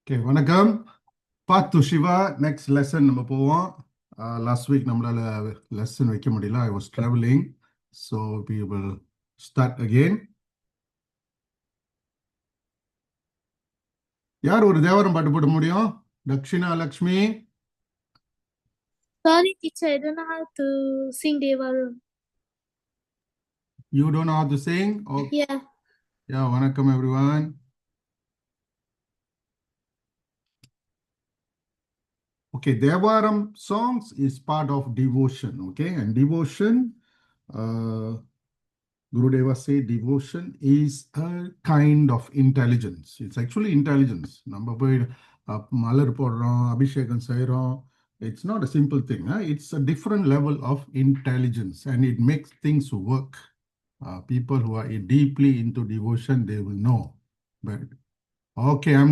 Okay, வணக்கம். Path to Shiva. Next lesson நம்ம போவோம். Last week நம்மளால lesson வைக்க முடியல. I was traveling. So we will start again. யார் ஒரு தேவாரம் பாட்டு போட முடியும்? Dakshina Lakshmi. Sorry, teacher, I don't know how to sing Devaram. You don't know how to sing? Oh, Yeah. yeah, வணக்கம் everyone. Okay, Devaram songs is part of devotion, okay? And devotion, Gurudeva say devotion is a kind of intelligence. It's actually intelligence. நம்ம போய் மலர் போடுறோம், அபிஷேகம் செய்கிறோம். It's not a simple thing. It's a different level of intelligence and it makes things work. People who are deeply into devotion, they will know. But okay, I'm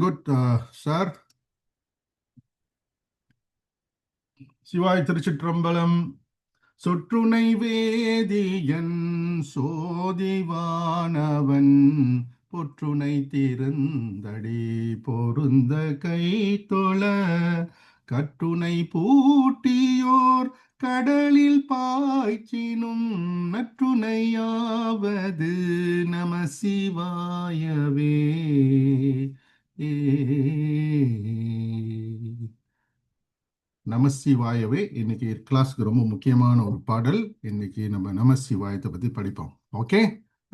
good, sir. சிவாய் திருச்சிற்றம்பலம். சொற்றுனை வேதியன் சோதிவானவன் பொற்றுனை திருந்தடி பொருந்த கைத்தொழ கற்றுனை பூட்டியோர் கடலில் பாய்ச்சினும் நற்றுணையாவது நம சிவாயவே. நமசிவாயவே இன்னைக்கு கிளாஸ்க்கு ரொம்ப முக்கியமான ஒரு பாடல். இன்னைக்கு நம்ம நமசிவாயத்தை பத்தி படிப்போம். Okay,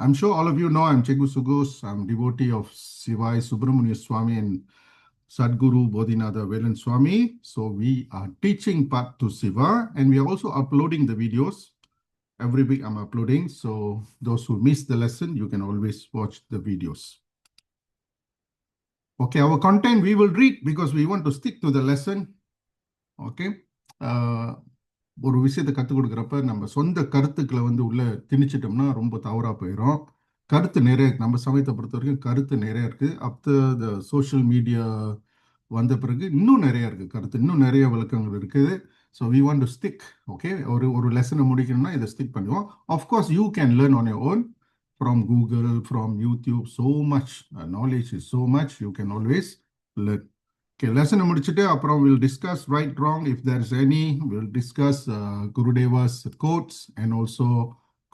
I'm sure all of you know I'm Chegu Sugos. I'm devotee of Sivai Subramanya Swami and Sadguru Bodhinatha Velan Swami. So we are teaching Path to Siva and we are also uploading the videos. Every week I'm uploading. So those who miss the lesson, you can always watch the videos. Okay, our content we will read because we want to stick to the lesson. Okay, ஒரு விஷயத்தை கற்றுக் கொடுக்குறப்ப நம்ம சொந்த கருத்துக்களை உள்ள திணிச்சிட்டோம்னா ரொம்ப தவறாக போயிடும். கருத்து நிறைய, நம்ம சமயத்தை பொறுத்த வரைக்கும் கருத்து நிறைய இருக்குது. ஆஃப்டர் த சோஷியல் மீடியா வந்த பிறகு இன்னும் நிறைய இருக்குது கருத்து, இன்னும் நிறைய விளக்கங்கள் இருக்குது. So we want to stick. Okay, ஒரு லெசனை முடிக்கணும்னா இதை ஸ்டிக் பண்ணுவோம். Of course you can learn on your own from Google, from YouTube. So much knowledge is so much, you can always learn. Okay, lesson முடிச்சிட்டு அப்புறம் we'll discuss right wrong if there's any. We'll discuss Gurudeva's quotes and also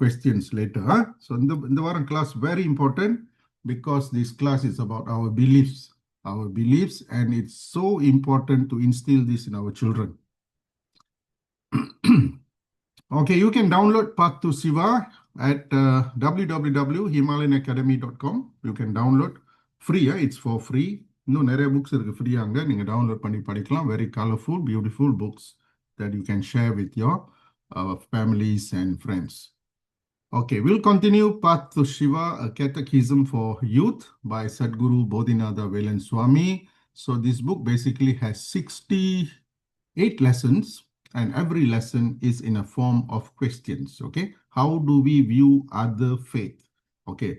questions later. So இந்த வாரம் class very important because this class is about our beliefs, and it's so important to instill this in our children. Okay, you can download Path to Siva at www.himalayanacademy.com. You can download free. It's for free. இன்னும் நிறைய books இருக்கு ஃப்ரீயா, அங்க நீங்க download பண்ணி படிக்கலாம். Very colourful beautiful books that you can share with your families and friends. Okay, we'll continue Path to Shiva, a catechism for youth by Sadguru Bodhinatha Velan Swami. So this book basically has 68 lessons and every lesson is in a form of questions. Okay, how do we view other faith? Okay,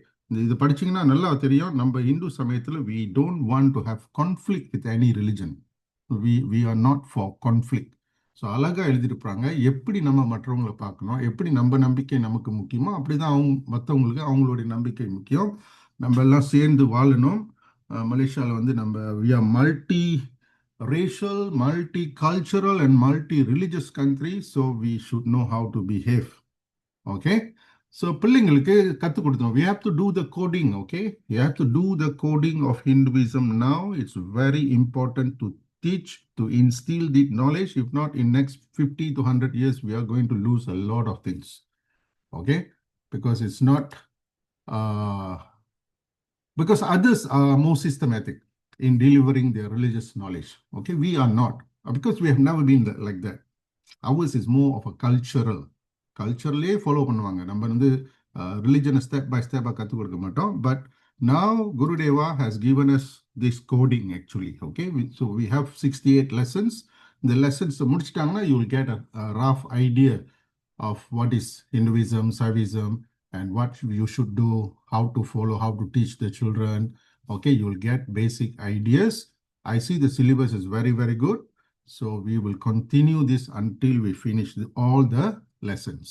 இது படிச்சீங்கன்னா நல்லா தெரியும். நம்ம இந்து சமயத்தில் we don't want to have conflict with any religion. We are not for conflict. So அழகாக எழுதியிருப்பாங்க. எப்படி நம்ம மற்றவங்களை பார்க்கணும், எப்படி நம்ம நம்பிக்கை நமக்கு முக்கியமோ அப்படிதான் மற்றவங்களுக்கு அவங்களுடைய நம்பிக்கை முக்கியம். நம்ம எல்லாம் சேர்ந்து வாழணும். மலேசியாவில் நம்ம we are multi-racial, multicultural and multi-religious country. So we should know how to behave. Okay. So பிள்ளைங்களுக்கு கற்றுக் கொடுத்தோம். We have to do the coding, okay? You have to do the coding of Hinduism now. It's very important to teach, to instill the knowledge. If not, in next 50 to 100 years, we are going to lose a lot of things, okay? Because it's not, because others are more systematic in delivering their religious knowledge, okay? We are not, because we have never been like that. Ours is more of a culturally follow பண்ணுவாங்க. நம்ம religion step by step கற்றுக் கொடுக்க மாட்டோம். But now Gurudeva has given us this coding actually. Okay, so we have 68 lessons. The lessons முடிச்சிட்டாங்கன்னா you will get a rough idea of what is Hinduism, Saivism, and what you should do, how to follow, how to teach the children. Okay, you will get basic ideas. I see the syllabus is very, very good. So we will continue this until we finish all the lessons.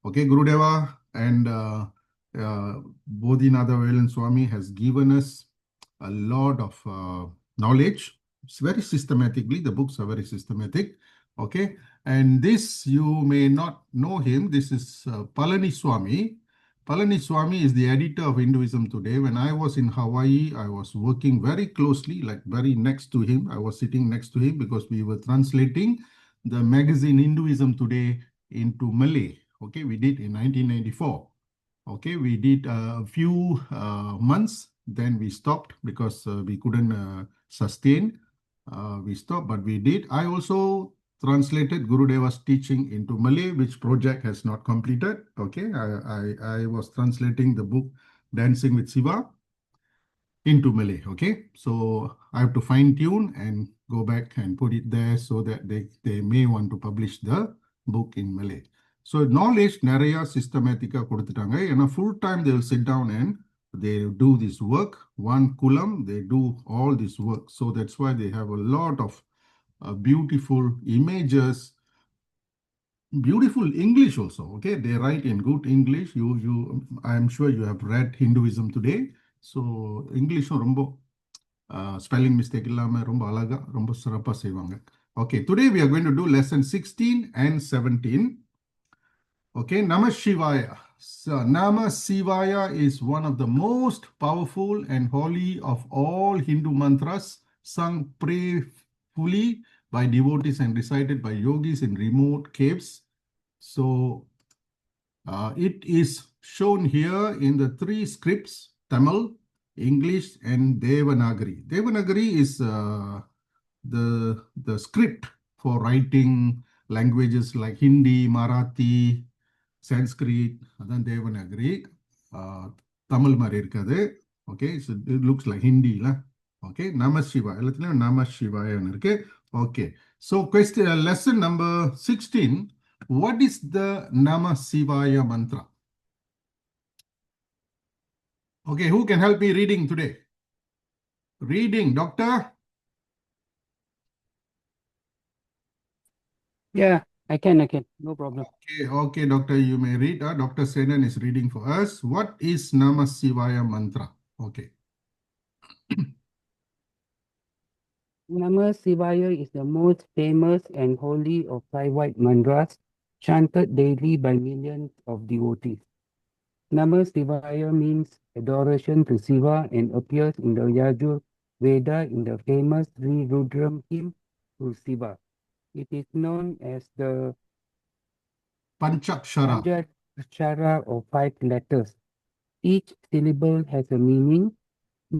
Okay, Gurudeva and Bodhinatha Velan Swami has given us a lot of knowledge. It's very systematically, the books are very systematic. Okay, and this you may not know him. This is Palani Swami. Palani Swami is the editor of Hinduism Today. When I was in Hawaii, I was working very closely, like very next to him. I was sitting next to him because we were translating the magazine Hinduism Today into Malay. Okay, we did in 1994. Okay, we did a few months, then we stopped because we couldn't sustain. We stopped, but we did. I also translated Gurudeva's teaching into Malay, which project has not completed. Okay, I was translating the book Dancing with Siva into Malay. Okay, so I have to fine tune and go back and put it there so that they may want to publish the book in Malay. So knowledge நிறைய systematic கொடுத்துட்டாங்க ஏன்னா full time they will sit down and they do this work. One kulam, they do all this work. So that's why they have a lot of beautiful images, beautiful English also. Okay, they write in good English. I'm sure you have read Hinduism Today. So English ரொம்ப spelling mistake இல்லாம ரொம்ப அழகா ரொம்ப சிறப்பா செய்வாங்க. Okay, today we are going to do lesson 16 and 17. Okay, Namah Shivaya. So Namah Shivaya is one of the most powerful and holy of all Hindu mantras sung prayerfully by devotees and recited by yogis in remote caves. So it is shown here in the three scripts, Tamil, English, and Devanagari. Devanagari is the script for writing languages like Hindi, Marathi, Sanskrit, then Devanagari. Tamil மாதிரி இருக்காது. Okay, so it looks like Hindi la. Okay, Namah Shivaya. எல்லாத்துலயும் Namah Shivaya இருக்கு. Okay, so question lesson number 16. What is the Namah Shivaya mantra? Okay, who can help me reading today? Reading, doctor? Yeah, I can, no problem. Okay, doctor, you may read. Dr. Senan is reading for us. What is Namah Shivaya mantra? Okay. Namah Shivaya is the most famous and holy of 5 white mantras chanted daily by millions of devotees. Namah Shivaya means adoration to Siva and appears in the Yajur Veda in the famous Sri Rudram hymn to Siva. It is known as the Panchakshara. Panchakshara of 5 letters. Each syllable has a meaning.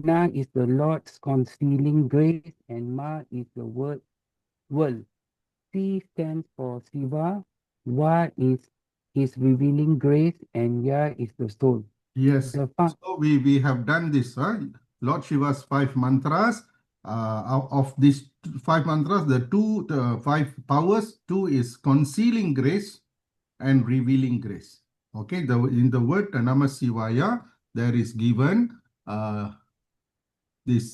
Na is the Lord's concealing grace and Ma is the world. C stands for Siva, Va is his revealing grace, and Ya is the soul. Yes. So we have done this, Lord Shiva's 5 mantras. Of these 5 mantras, the 5 powers, 2 is concealing grace and revealing grace. Okay, in the word Namah Shivaya, there is given this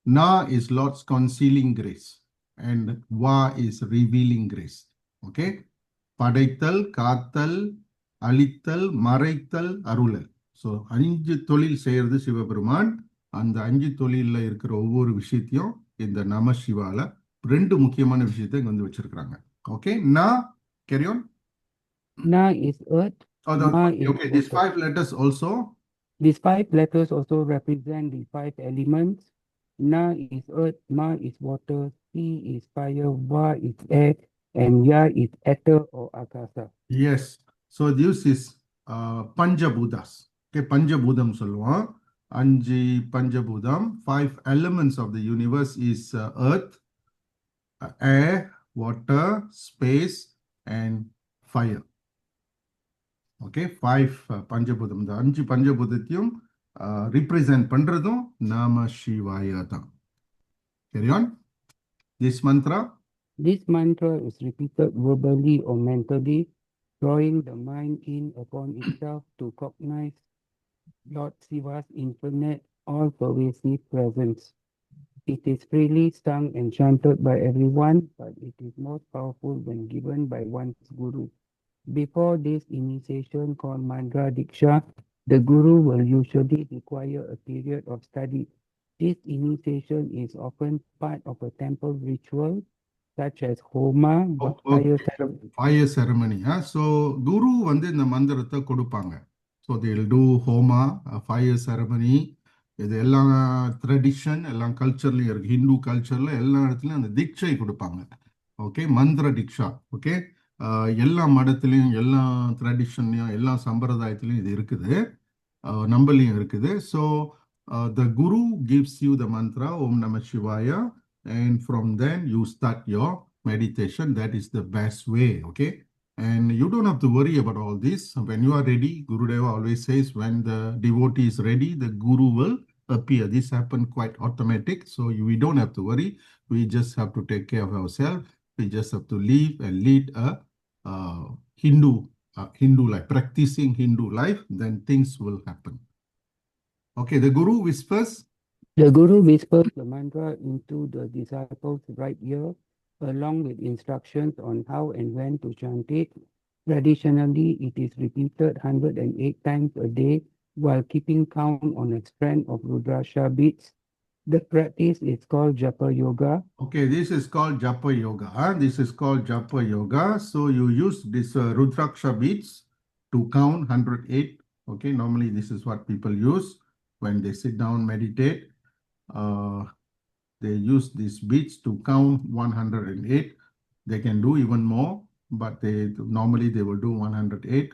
Na is Lord's concealing grace and Va is revealing grace. Okay, படைத்தல், காத்தல், அழித்தல், மறைத்தல், அருளல். So 5 தொழில் செய்யறது சிவபெருமான். அந்த 5 தொழிலில் இருக்கிற ஒவ்வொரு விஷயத்தையும் இந்த நம சிவால 2 முக்கியமான விஷயத்தை இங்க வந்து வச்சிருக்கிறாங்க. Okay, carry on. Na is earth. Ma is okay, these 5 letters also. These 5 letters also represent the 5 elements. Na is earth, Ma is water, Si is fire, Va is air, and Ya is ether or akasa. Yes. So this is Panjabhutas. Okay, Panjabhudam சொல்லுவோம். 5 Panjabhudam. 5 elements of the universe is earth, air, water, space, and fire. Okay, 5 Panjabhudam. The 5 Panjabhudathiyum represent பண்றதும் Namah Shivaya தான். Carry on. This mantra. This mantra is repeated verbally or mentally, drawing the mind in upon itself to cognize Lord Shiva's infinite, all-pervasive presence. It is freely sung and chanted by everyone, but it is most powerful when given by one's guru. Before this initiation called Mantra Diksha, the guru will usually require a period of study This initiation is often part of a temple ritual such as Homa, Oh, fire okay. ceremony. Fire ceremony. So Guru வந்து இந்த மந்திரத்தை கொடுப்பாங்க. So they'll do Homa, a fire ceremony. இது எல்லா tradition எல்லாம் கல்ச்சர்லையும் இருக்கு. ஹிந்து கல்ச்சர்ல எல்லா இடத்துலையும் அந்த தீட்சை கொடுப்பாங்க. ஓகே, மந்திர தீக்ஷா. ஓகே, எல்லா மடத்துலையும் எல்லா ட்ரெடிஷன்லையும் எல்லா சம்பிரதாயத்திலையும் இது இருக்குது. நம்மளையும் இருக்குது. So the Guru gives you the mantra Om Namah Shivaya, and from then you start your meditation. That is the best way. Okay, and you don't have to worry about all this. When you are ready, Gurudeva always says, when the devotee is ready, the Guru will appear. This happens quite automatic, so we don't have to worry. We just have to take care of ourselves. We just have to live and lead a Hindu life, practicing Hindu life, then things will happen. Okay, the Guru whispers. The Guru whispers the mantra into the disciples' right ear, along with instructions on how and when to chant it. Traditionally, it is repeated 108 times a day while keeping count on a strand of Rudraksha beads. The practice is called Japa Yoga. Okay, this is called Japa Yoga. This is called Japa Yoga. So you use this Rudraksha beads to count 108. Okay, normally this is what people use when they sit down, meditate. They use these beads to count 108. They can do even more, but normally they will do 108.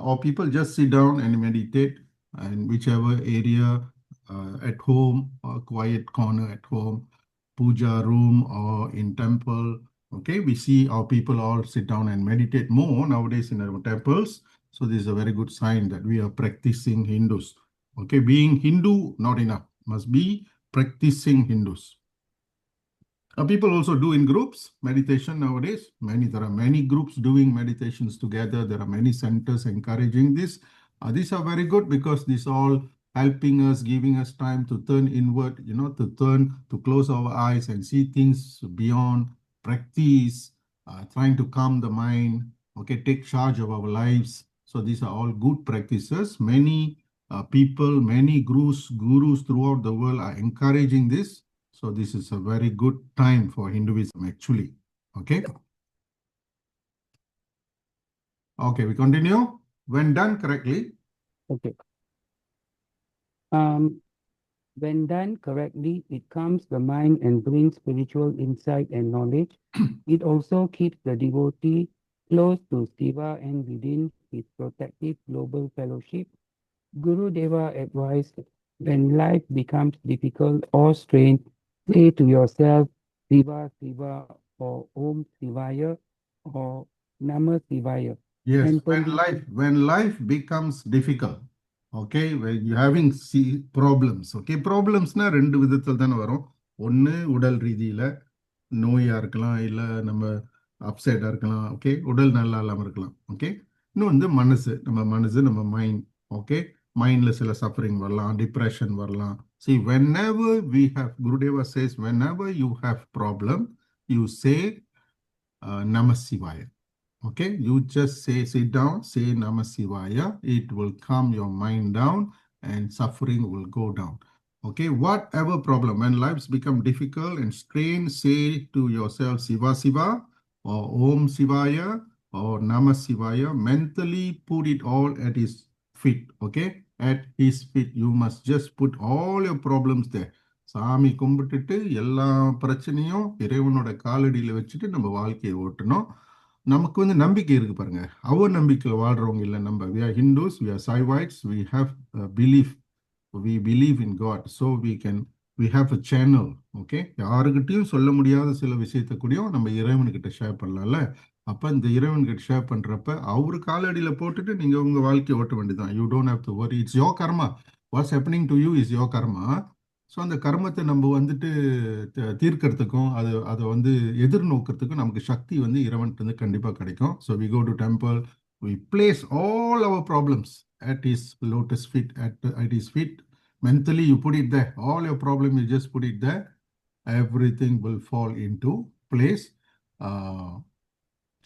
Or people just sit down and meditate in whichever area, at home or quiet corner at home, puja room or in temple. Okay, we see our people all sit down and meditate more nowadays in our temples. So this is a very good sign that we are practicing Hindus. Okay, being Hindu not enough, must be practicing Hindus. People also do in groups meditation nowadays. There are many groups doing meditations together. There are many centers encouraging this. These are very good because these all helping us, giving us time to turn inward, to close our eyes and see things beyond, practice, trying to calm the mind, okay, take charge of our lives. So these are all good practices. Many people, many gurus throughout the world are encouraging this. So this is a very good time for Hinduism, actually. Okay. Okay, we continue. When done correctly. Okay. When done correctly, it calms the mind and brings spiritual insight and knowledge. It also keeps the devotee close to Siva and within his protective global fellowship. Gurudeva advised, when life becomes difficult or strained, say to yourself, Siva, Siva, or Om Sivaya, or Namah Sivaya. Yes, Mentally, when life becomes difficult, okay, when you're having problems, okay, problemsனா ரெண்டு விதத்தில் தானே வரும். ஒன்று உடல் ரீதியில் நோயாக இருக்கலாம், இல்லை நம்ம அப்செட்டாக இருக்கலாம், ஓகே, உடல் நல்லா இல்லாமல் இருக்கலாம், ஓகே. இன்னும் வந்து மனசு நம்ம மைண்ட், ஓகே, மைண்டில் சில சஃபரிங் வரலாம், டிப்ரெஷன் வரலாம். See, whenever we have, Gurudeva says, whenever you have problem, you say Namah Shivaya. Okay, you just sit down, say Namah Shivaya. It will calm your mind down and suffering will go down. Okay, whatever problem, when lives become difficult and strained, say to yourself Siva Siva or Om Shivaya or Namah Shivaya. Mentally put it all at his feet. Okay, at his feet. You must just put all your problems there. சாமி கும்பிட்டுட்டு எல்லா பிரச்சனையும் இறைவனோட காலடியில் வச்சுட்டு நம்ம வாழ்க்கையை ஓட்டணும். நமக்கு வந்து நம்பிக்கை இருக்கு பாருங்க. அவர் நம்பிக்கையில் வாழ்றவங்க இல்லை நம்ம. We are Hindus, we are Saivites, we have belief, we believe in God, so we have a channel. Okay, யாருக்கிட்டையும் சொல்ல முடியாத சில விஷயத்தை கூடயும் நம்ம இறைவன்கிட்ட ஷேர் பண்ணலாம்ல. அப்போ இந்த இறைவன்கிட்ட ஷேர் பண்றப்ப அவரு காலடியில் போட்டுட்டு நீங்க உங்க வாழ்க்கையை ஓட்ட வேண்டியதான். You don't have to worry, it's your karma. What's happening to you is your karma. So அந்த கர்மத்தை நம்ம வந்துட்டு தீர்க்கறதுக்கும் அதை வந்து எதிர்நோக்கிறதுக்கும் நமக்கு சக்தி வந்து இறைவன்ட்டு கண்டிப்பாக கிடைக்கும். So we go to temple, we place all our problems at his lotus feet, at his feet. Mentally you put it there, all your problem you just put it there, everything will fall into place.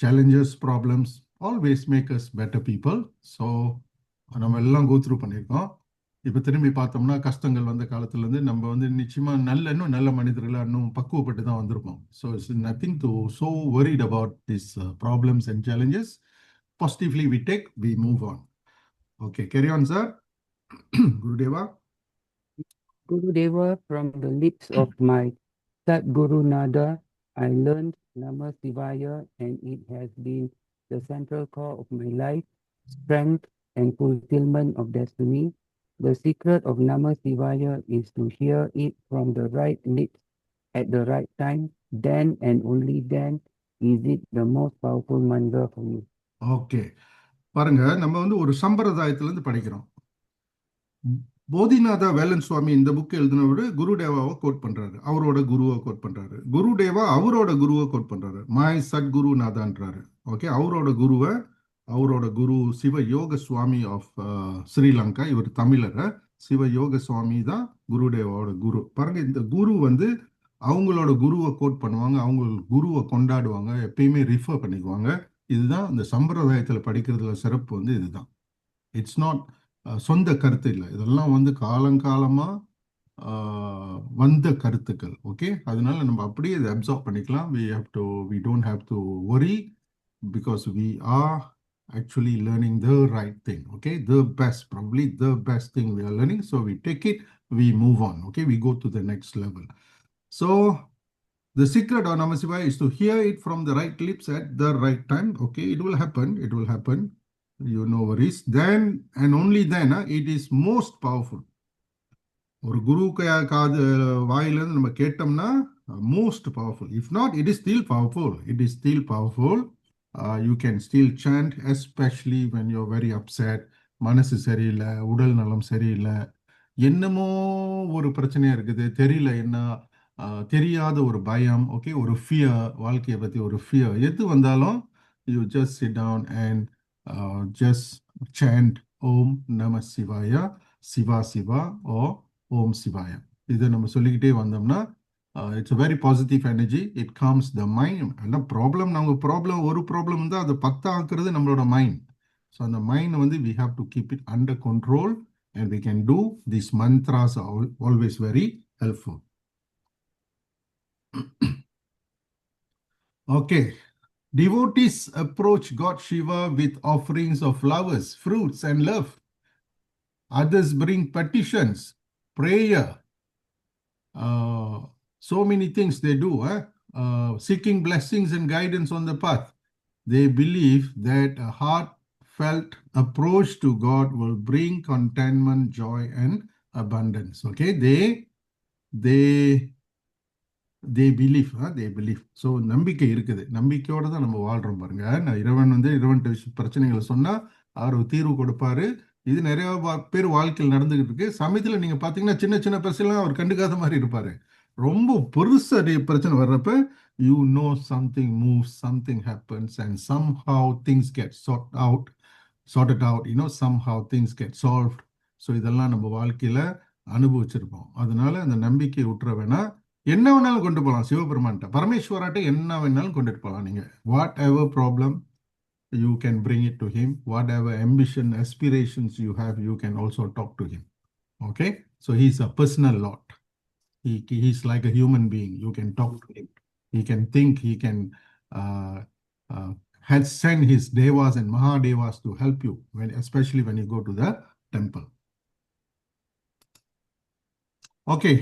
Challenges, problems always make us better people. So நம்ம எல்லாம் go through பண்ணியிருக்கோம். இப்போ திரும்பி பார்த்தோம்னா கஷ்டங்கள் வந்த காலத்துலேருந்து நம்ம வந்து நிச்சயமா இன்னும் நல்ல மனிதர்களாக இன்னும் பக்குவப்பட்டு தான் வந்திருப்போம். So it's nothing to so worried about these problems and challenges. Positively we take, we move on. Okay, carry on, sir. Gurudeva. Gurudeva, from the lips of my Sadguru Nada, I learned Nama Sivaya, and it has been the central core of my life, strength, and fulfillment of destiny. The secret of Nama Sivaya is to hear it from the right lips at the right time. Then and only then is it the most powerful mantra for me. Okay, பாருங்க, நம்ம வந்து ஒரு சம்பிரதாயத்திலேருந்து படிக்கிறோம். போதிநாதா வேலன் சுவாமி இந்த book எழுதினவர் குருடேவாவை code பண்றாரு, அவரோட குருவை கோட் பண்றாரு. குருடேவா அவரோட குருவை கோட் பண்றாரு, மாய் சத்குரு நாதான்றாரு. ஓகே, அவரோட குரு சிவ யோக சுவாமி ஆஃப் ஸ்ரீலங்கா. இவர் தமிழரை. சிவ யோக சுவாமி தான் குருடேவாவோட குரு. பாருங்க, இந்த குரு வந்து அவங்களோட குருவை கோட் பண்ணுவாங்க, அவங்க குருவை கொண்டாடுவாங்க, எப்பயுமே ரிஃபர் பண்ணிக்குவாங்க. இதுதான் இந்த சம்பிரதாயத்தில் படிக்கிறதுல சிறப்பு வந்து இதுதான். இட்ஸ் நாட் சொந்த கருத்து இல்லை, இதெல்லாம் வந்து காலங்காலமாக வந்த கருத்துக்கள். ஓகே, அதனால நம்ம அப்படியே இதை அப்சார்ப் பண்ணிக்கலாம். we don't have to worry because we are actually learning the right thing. Okay, probably the best thing we are learning. So we take it, we move on. Okay, we go to the next level. So the secret of Namah Shivaya is to hear it from the right lips at the right time. Okay, it will happen. You know worries. Then and only then it is most powerful. ஒரு குரு காது வாயிலிருந்து நம்ம கேட்டோம்னா most powerful. If not, it is still powerful. You can still chant, especially when you're very upset. மனசு சரியில்லை, உடல் நலம் சரியில்லை, என்னமோ ஒரு பிரச்சனையா இருக்குது, தெரியல என்ன, தெரியாத ஒரு பயம், ஓகே, ஒரு ஃபியர், வாழ்க்கையை பற்றி ஒரு ஃபியர் எது வந்தாலும் you just sit down and just chant Om Namah Shivaya, Siva Siva ஓ ஓம் சிவாயா. இதை நம்ம சொல்லிக்கிட்டே வந்தோம்னா it's a very positive energy. It comes the mind. ஆனால் ஒரு ப்ராப்ளம் தான் அதை பத்தாக்குறது நம்மளோட மைண்ட். ஸோ அந்த மைண்ட் வந்து we have to keep it under control, and we can do these mantras are always very helpful. Okay, devotees approach God Shiva with offerings of flowers, fruits, and love. Others bring petitions, prayer, so many things they do, seeking blessings and guidance on the path. They believe that a heartfelt approach to God will bring contentment, joy, and abundance. Okay, they believe. So நம்பிக்கை இருக்குது, நம்பிக்கையோட தான் நம்ம வாழ்றோம். பாருங்க, நான் இறைவன் பிரச்சனைகளை சொன்னா அவர் தீர்வு கொடுப்பாரு. இது நிறைய பேர் வாழ்க்கையில் நடந்துகிட்டு இருக்கு. சமயத்தில் நீங்க பாத்தீங்கன்னா சின்ன சின்ன பிரச்சனை அவர் கண்டுக்காத மாதிரி இருப்பாரு. ரொம்ப பெருசு பிரச்சனை வர்றப்ப you know something moves, something happens, and somehow things get sorted out, somehow things get solved. So இதெல்லாம் நம்ம வாழ்க்கையில அனுபவிச்சிருப்போம். அதனால அந்த நம்பிக்கை விட்டுற வேணா. என்ன வேணாலும் கொண்டு போகலாம் சிவபெருமான்ட்ட, பரமேஸ்வராட்ட என்ன வேணாலும் கொண்டுட்டு போகலாம். நீங்க what ever problem you can bring it to him. Whatever ambition, aspirations you have, you can also talk to him. Okay, so he's a personal Lord. He's like a human being. You can talk to him. He can think. He can send his devas and mahadevas to help you, especially when you go to the temple. Okay,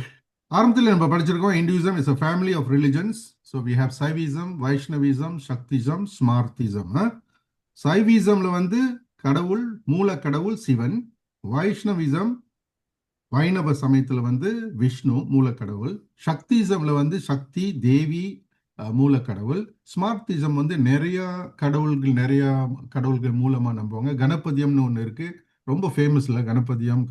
ஆரம்பத்தில் நம்ம படிச்சிருக்கோம் Hinduism is a family of religions. So we have Saivism, Vaishnavism, Shaktism, Smartism. சைவிசம்ல வந்து கடவுள், மூல கடவுள் சிவன். வைஷ்ணவிசம், வைணவ சமயத்துல வந்து விஷ்ணு மூலக்கடவுள். சக்திசம்ல வந்து சக்தி தேவி மூலக்கடவுள். ஸ்மார்த்திசம் வந்து நிறைய கடவுள்கள் மூலமா நம்புவாங்க. கணபதியம்னு ஒன்று இருக்கு, ரொம்ப ஃபேமஸ்ல. கணபதியம்,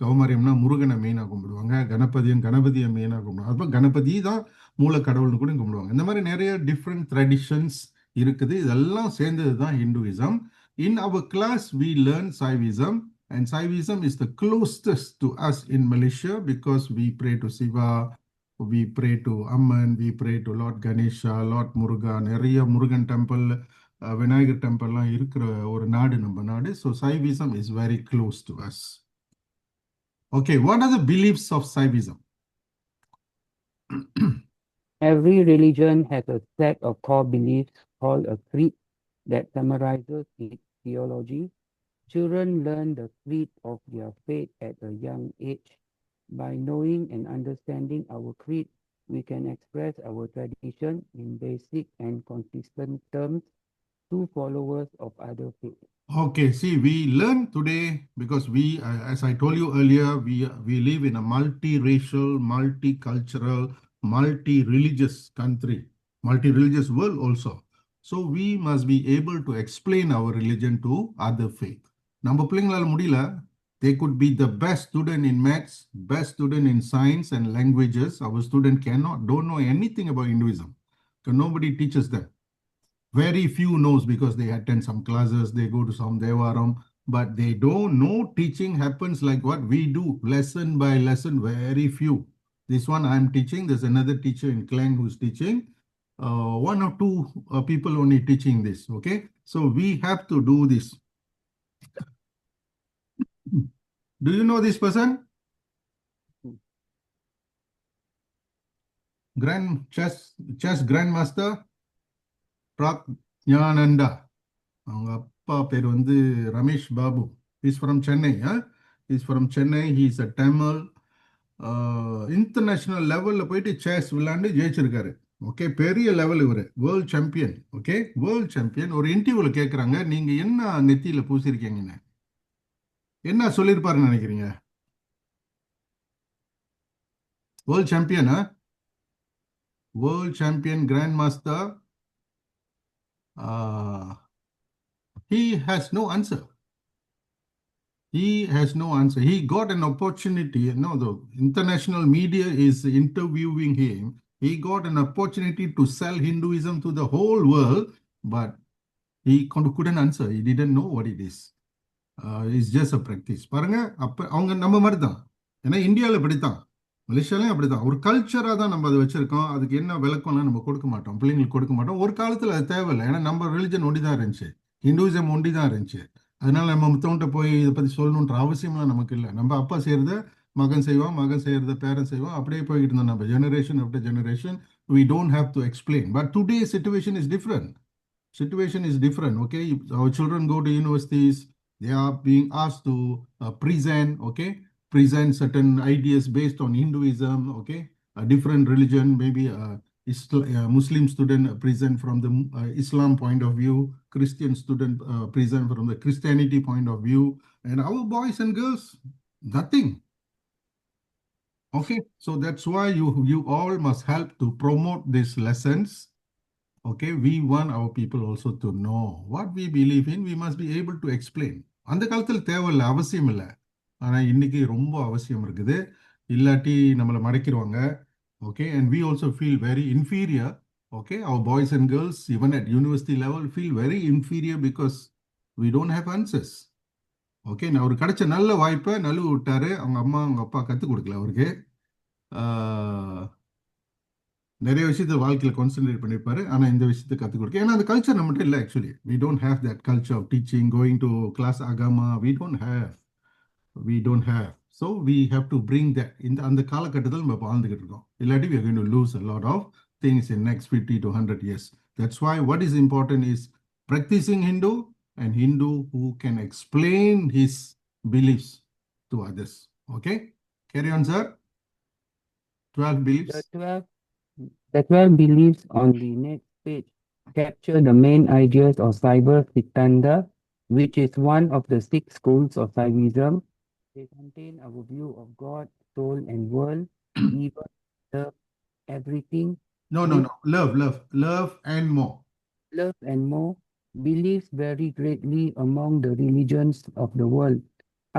கௌமாரியம்னா முருகனை மெயினாக கும்பிடுவாங்க. கணபதியை மெயினாக கும்பிடுவாங்க. அப்போ கணபதி தான் மூலக்கடவுள்னு கூட கும்பிடுவாங்க. இந்த மாதிரி நிறைய டிஃப்ரெண்ட் ட்ரெடிஷன்ஸ் இருக்குது. இதெல்லாம் சேர்ந்தது தான் Hinduism. In our class we learn Saivism, and Saivism is the closest to us in Malaysia because we pray to Siva, we pray to Amman, we pray to Lord Ganesha, Lord Muruga. நிறைய Murugan temple, Vinayagar டெம்பிள்லாம் இருக்கிற ஒரு நாடு நம்ம நாடு. So Saivism is very close to us. Okay, what are the beliefs of Saivism? Every religion has a set of core beliefs called a creed that summarizes its theology. Children learn the creed of their faith at a young age. By knowing and understanding our creed, we can express our tradition in basic and consistent terms to followers of other faiths. Okay, see, we learn today because as I told you earlier, we live in a multiracial, multicultural, multi-religious country, multi-religious world also. So we must be able to explain our religion to other faith. நம்ம பிள்ளைங்களால முடியல, they could be the best student in maths, best student in science and languages. Our student don't know anything about Hinduism, because nobody teaches them. Very few knows because they attend some classes, they go to some Devaram, but they don't know teaching happens like what we do, lesson by lesson, very few. This one I'm teaching, there's another teacher in Klang who's teaching. One or two people only teaching this, okay? So we have to do this. Do you know this person? Chess grandmaster Prajnananda. அவங்க அப்பா பேர் வந்து Ramesh Babu. Is from Chennai. Is from Chennai. He is a Tamil. International லெவலில் போயிட்டு chess விளையாண்டு ஜெயிச்சிருக்காரு. Okay, பெரிய level இவர், world champion. Okay, world champion. ஒரு இன்டர்வியூவில் கேட்குறாங்க, நீங்கள் என்ன நெத்தியில் பூசிருக்கீங்கன்னு. என்ன சொல்லியிருப்பாருன்னு நினைக்கிறீங்க? வேர்ல்ட் சாம்பியனா? World champion grandmaster. He has no answer. He has no answer. He got an opportunity. No, the international media is interviewing him. He got an opportunity to sell Hinduism to the whole world, but he couldn't answer. He didn't know what it is. It's just a practice. பாருங்க, அப்போ அவங்க நம்ம மாதிரி தான். ஏன்னா இந்தியாவில் இப்படித்தான், மலேசியாலையும் அப்படிதான். ஒரு கல்ச்சராக தான் நம்ம அதை வச்சிருக்கோம். அதுக்கு என்ன விளக்கம்லாம் நம்ம கொடுக்க மாட்டோம், பிள்ளைங்களுக்கு கொடுக்க மாட்டோம். ஒரு காலத்தில் அது தேவையில்லை. ஏன்னா நம்ம ரிலிஜன் ஒண்டி தான் இருந்துச்சு, ஹிந்துவிசம் ஒண்டி தான் இருந்துச்சு. அதனால நம்ம மற்றவன்கிட்ட போய் இதை பற்றி சொல்லணுன்ற அவசியம்லாம் நமக்கு இல்லை. நம்ம அப்பா செய்கிறத மகன் செய்வான், மகன் செய்கிறத பேரன் செய்வான், அப்படியே போய்கிட்டு இருந்தோம் நம்ம generation after generation. We don't have to explain. But today's situation is different. Situation is different, okay? If our children go to universities, they are being asked to present certain ideas based on Hinduism, okay? A different religion, maybe Muslim student present from the Islam point of view, Christian student present from the Christianity point of view, and our boys and girls, nothing. Okay, so that's why you all must help to promote these lessons. Okay, we want our people also to know what we believe in. We must be able to explain. அந்த காலத்தில் தேவையில்லை, அவசியம் இல்லை. ஆனால் இன்னைக்கு ரொம்ப அவசியம் இருக்குது. இல்லாட்டி நம்மளை மடக்கிடுவாங்க. Okay, and we also feel very inferior. Okay, our boys and girls, even at university level, feel very inferior because we don't have answers. Okay, நான் ஒரு கிடைச்ச நல்ல வாய்ப்பை நழுவு விட்டாரு. அவங்க அம்மா அவங்க அப்பா கற்றுக் கொடுக்கல அவருக்கு. நிறைய விஷயத்தை வாழ்க்கையில் கான்சென்ட்ரேட் பண்ணியிருப்பாரு, ஆனால் இந்த விஷயத்தை கற்றுக் கொடுக்க, ஏன்னா அந்த கல்ச்சர் நம்மகிட்ட இல்லை. Actually we don't have that culture of teaching, going to class agama. We don't have. So we have to bring that. அந்த காலகட்டத்தில் நம்ம வாழ்ந்துகிட்டு இருக்கோம். இல்லாட்டி we are going to lose a lot of things in next 50 to 100 years. That's why what is important is practicing Hindu, and Hindu who can explain his beliefs to others. Okay, carry on, sir. 12 beliefs. The 12 beliefs on the next page capture the main ideas of Saiva Siddhanta, which is one of the 6 schools of Saivism. They contain our view of God, soul, and world, even love, everything. No. Love and more. Love and more. Beliefs vary greatly among the religions of the world.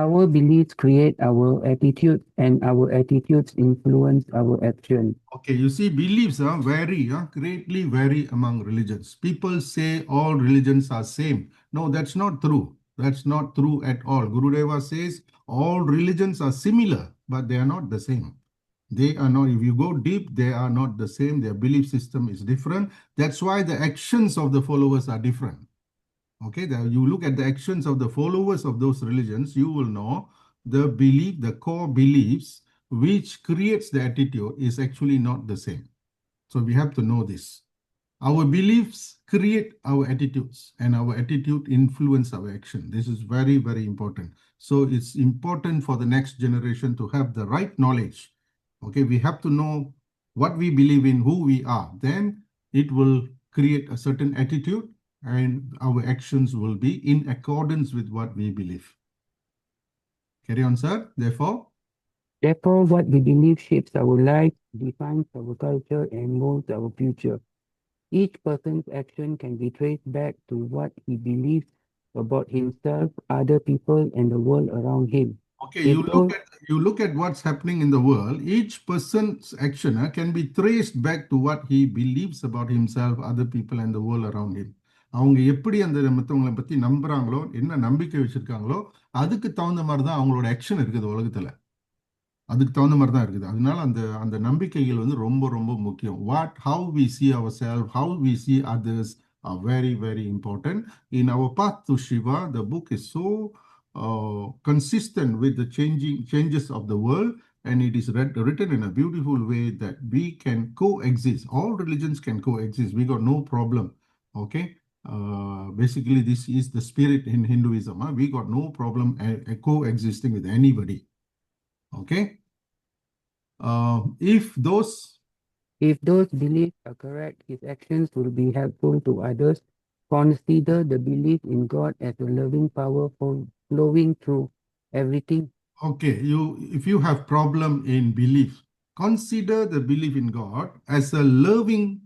Our beliefs create our attitudes, and our attitudes influence our actions. Okay, you see, beliefs greatly vary among religions. People say all religions are same. No, that's not true. That's not true at all. Gurudeva says all religions are similar, but they are not the same. They are not, if you go deep, they are not the same. Their belief system is different. That's why the actions of the followers are different. Okay, you look at the actions of the followers of those religions, you will know the belief, the core beliefs which creates the attitude is actually not the same. So we have to know this. Our beliefs create our attitudes, and our attitude influence our action. This is very, very important. So it's important for the next generation to have the right knowledge. Okay, we have to know what we believe in, who we are. Then it will create a certain attitude, and our actions will be in accordance with what we believe. Carry on, sir. Therefore, what we believe shapes our life, defines our culture, and molds our future. Each person's action can be traced back to what he believes about himself, other people, and the world around him. Okay, Therefore, you look at what's happening in the world. Each person's action can be traced back to what he believes about himself, other people, and the world around him. அவங்க எப்படி அந்த மற்றவங்களை பத்தி நம்புறாங்களோ, என்ன நம்பிக்கை வச்சிருக்காங்களோ, அதுக்கு தகுந்த மாதிரி தான் அவங்களோட ஆக்ஷன் இருக்குது உலகத்துல. அதுக்கு தகுந்த மாதிரி தான் இருக்குது. அதனால அந்த அந்த நம்பிக்கைகள் வந்து ரொம்ப ரொம்ப முக்கியம். How we see ourselves, how we see others are very, very important. In our path to Shiva, the book is so consistent with the changes of the world, and it is written in a beautiful way that we can coexist. All religions can coexist. We got no problem. Okay. Basically, this is the spirit in Hinduism. We got no problem coexisting with anybody. Okay. If those beliefs are correct, his actions will be helpful to others. Consider the belief in God as a loving power flowing through everything. Okay, if you have problem in belief, consider the belief in God as a loving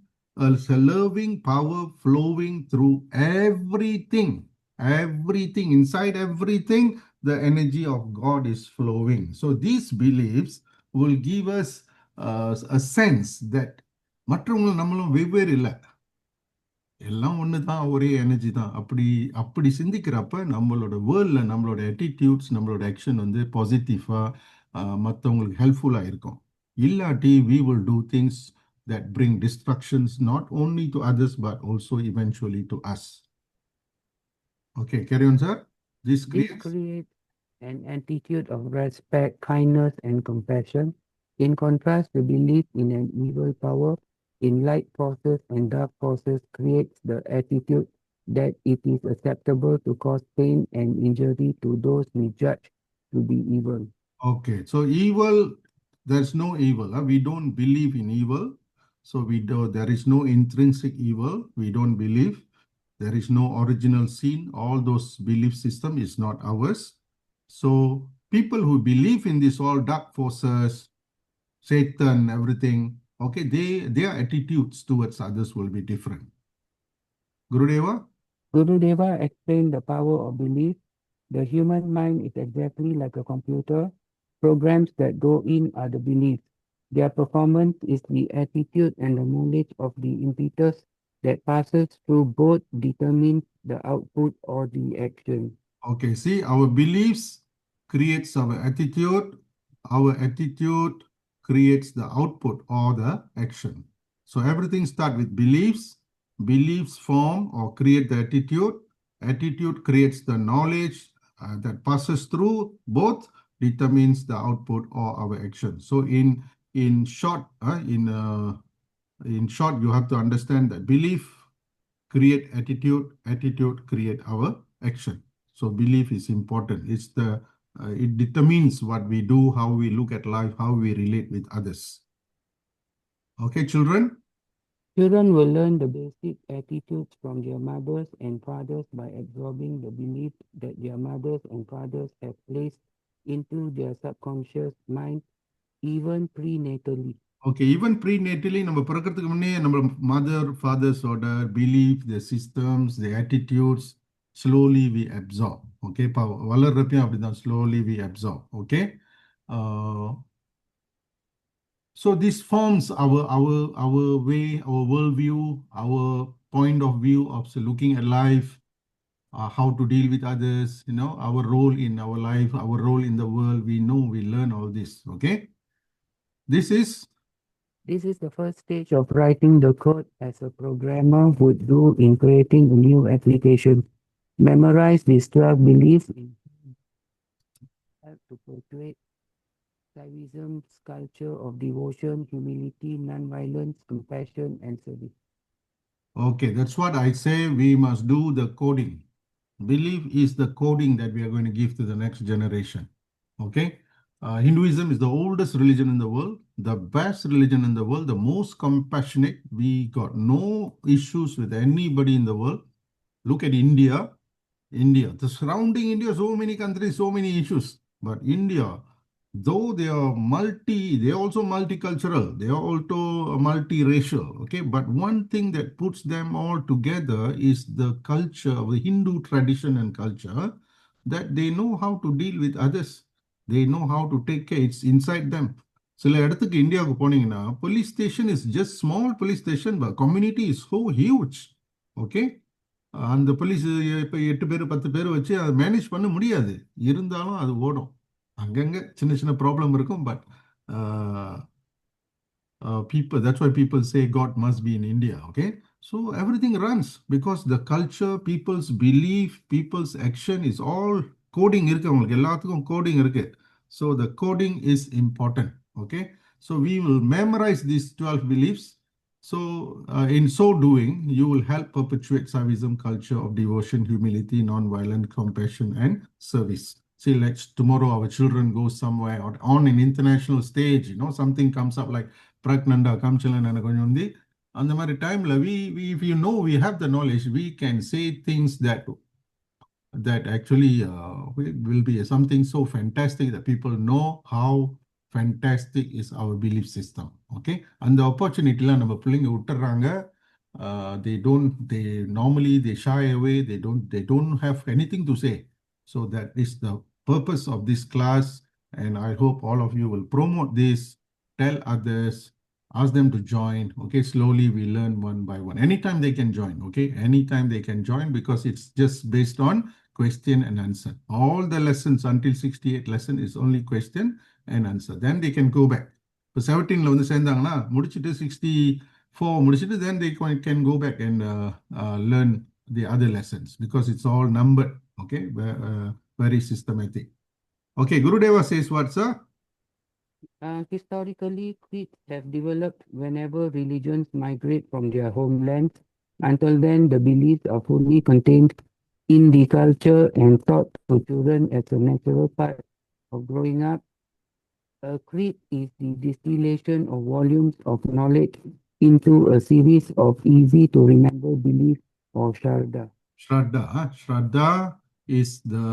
power flowing through everything. Everything, inside everything, the energy of God is flowing. So these beliefs will give us a sense that மற்றவங்க நம்மளும் வெவ்வேறு இல்லை, எல்லாம் ஒன்று தான், ஒரே energy தான். அப்படி சிந்திக்கிறப்ப நம்மளோட வேர்ல்டில் நம்மளோட attitudes, நம்மளோட ஆக்ஷன் வந்து பாசிட்டிவாக மற்றவங்களுக்கு ஹெல்ப்ஃபுல்லாக இருக்கும். இல்லாட்டி we will do things that bring destructions not only to others but also eventually to us. Okay, carry on, sir. This creates an attitude of respect, kindness, and compassion. In contrast, the belief in an evil power, in light forces and dark forces, creates the attitude that it is acceptable to cause pain and injury to those we judge to be evil. Okay, so evil, there's no evil. We don't believe in evil. So there is no intrinsic evil. We don't believe. There is no original sin. All those belief system is not ours. So people who believe in this all dark forces, Satan, everything, okay, their attitudes towards others will be different. Gurudeva explained the power of belief. The human mind is exactly like a computer. Programs that go in are the beliefs. Their performance is the attitude and the knowledge of the impetus that passes through both determines the output or the action. Okay, see, our beliefs creates our attitude. Our attitude creates the output or the action. So everything starts with beliefs. Beliefs form or create the attitude. Attitude creates the knowledge that passes through both, determines the output or our action. So in short, you have to understand that belief create attitude, attitude create our action. So belief is important. It determines what we do, how we look at life, how we relate with others. Okay, children? Children will learn the basic attitudes from their mothers and fathers by absorbing the belief that their mothers and fathers have placed into their subconscious mind, even prenatally. Okay, even prenatally, நம்ம பிறக்கிறதுக்கு முன்னே நம்ம mother ஃபாதர்ஸோட belief, their systems, their attitudes, slowly we absorb. Okay, வளர்றப்பையும் அப்படிதான், slowly we absorb. Okay. So this forms our way, our worldview, our point of view of looking at life, how to deal with others, our role in our life, our role in the world. We know, we learn all this. Okay. This is the first stage of writing the code as a programmer would do in creating a new application. Memorize these 12 beliefs to portray Saivism's culture of devotion, humility, non-violence, compassion, and service. Okay, that's what I say. We must do the coding. Belief is the coding that we are going to give to the next generation. Okay. Hinduism is the oldest religion in the world, the best religion in the world, the most compassionate. We got no issues with anybody in the world. Look at India. India, the surrounding India, so many countries, so many issues. But India, though they are also multicultural, they are also multiracial. Okay, but one thing that puts them all together is the culture of the Hindu tradition and culture, that they know how to deal with others. They know how to take care. It's inside them. சில இடத்துக்கு இந்தியாவுக்கு போனீங்கன்னா police station is just small police station, but community is so huge. Okay, அந்த police இப்போ 8 பேர் 10 பேர் வச்சு அதை மேனேஜ் பண்ண முடியாது. இருந்தாலும் அது ஓடும். அங்கங்கே சின்ன சின்ன ப்ராப்ளம் இருக்கும். But people, that's why people say God must be in India. Okay, so everything runs because the culture, people's belief, people's action is all coding இருக்கு. அவங்களுக்கு எல்லாத்துக்கும் coding இருக்கு. So the coding is important. Okay, so we will memorize these 12 beliefs. So in so doing, you will help perpetuate Saivism culture of devotion, humility, non-violent, compassion, and service. See, let's tomorrow our children go somewhere or on an international stage, something comes up like Pragnanda, Kamchalan, and Agonyondi. On the matter time, if you know, we have the knowledge, we can say things that actually will be something so fantastic that people know how fantastic is our belief system. Okay, and the opportunity la நம்ம பிள்ளைங்க விட்டுறாங்க. They normally they shy away, they don't have anything to say. So that is the purpose of this class, and I hope all of you will promote this, tell others, ask them to join. Okay, slowly we learn one by one. Anytime they can join. Okay, anytime they can join, because it's just based on question and answer. All the lessons until 68 lesson is only question and answer. Then they can go back. இப்போ 17ல வந்து சேர்ந்தாங்கன்னா முடிச்சுட்டு 64 முடிச்சுட்டு then they can go back and learn the other lessons, because it's all numbered. Okay, very systematic. Okay, Gurudeva says what, sir? Historically, creeds have developed whenever religions migrate from their homelands. Until then, the beliefs are fully contained in the culture and taught to children as a natural part of growing up. A creed is the distillation of volumes of knowledge into a series of easy-to-remember beliefs or Shraddha. Shraddha. Shraddha is the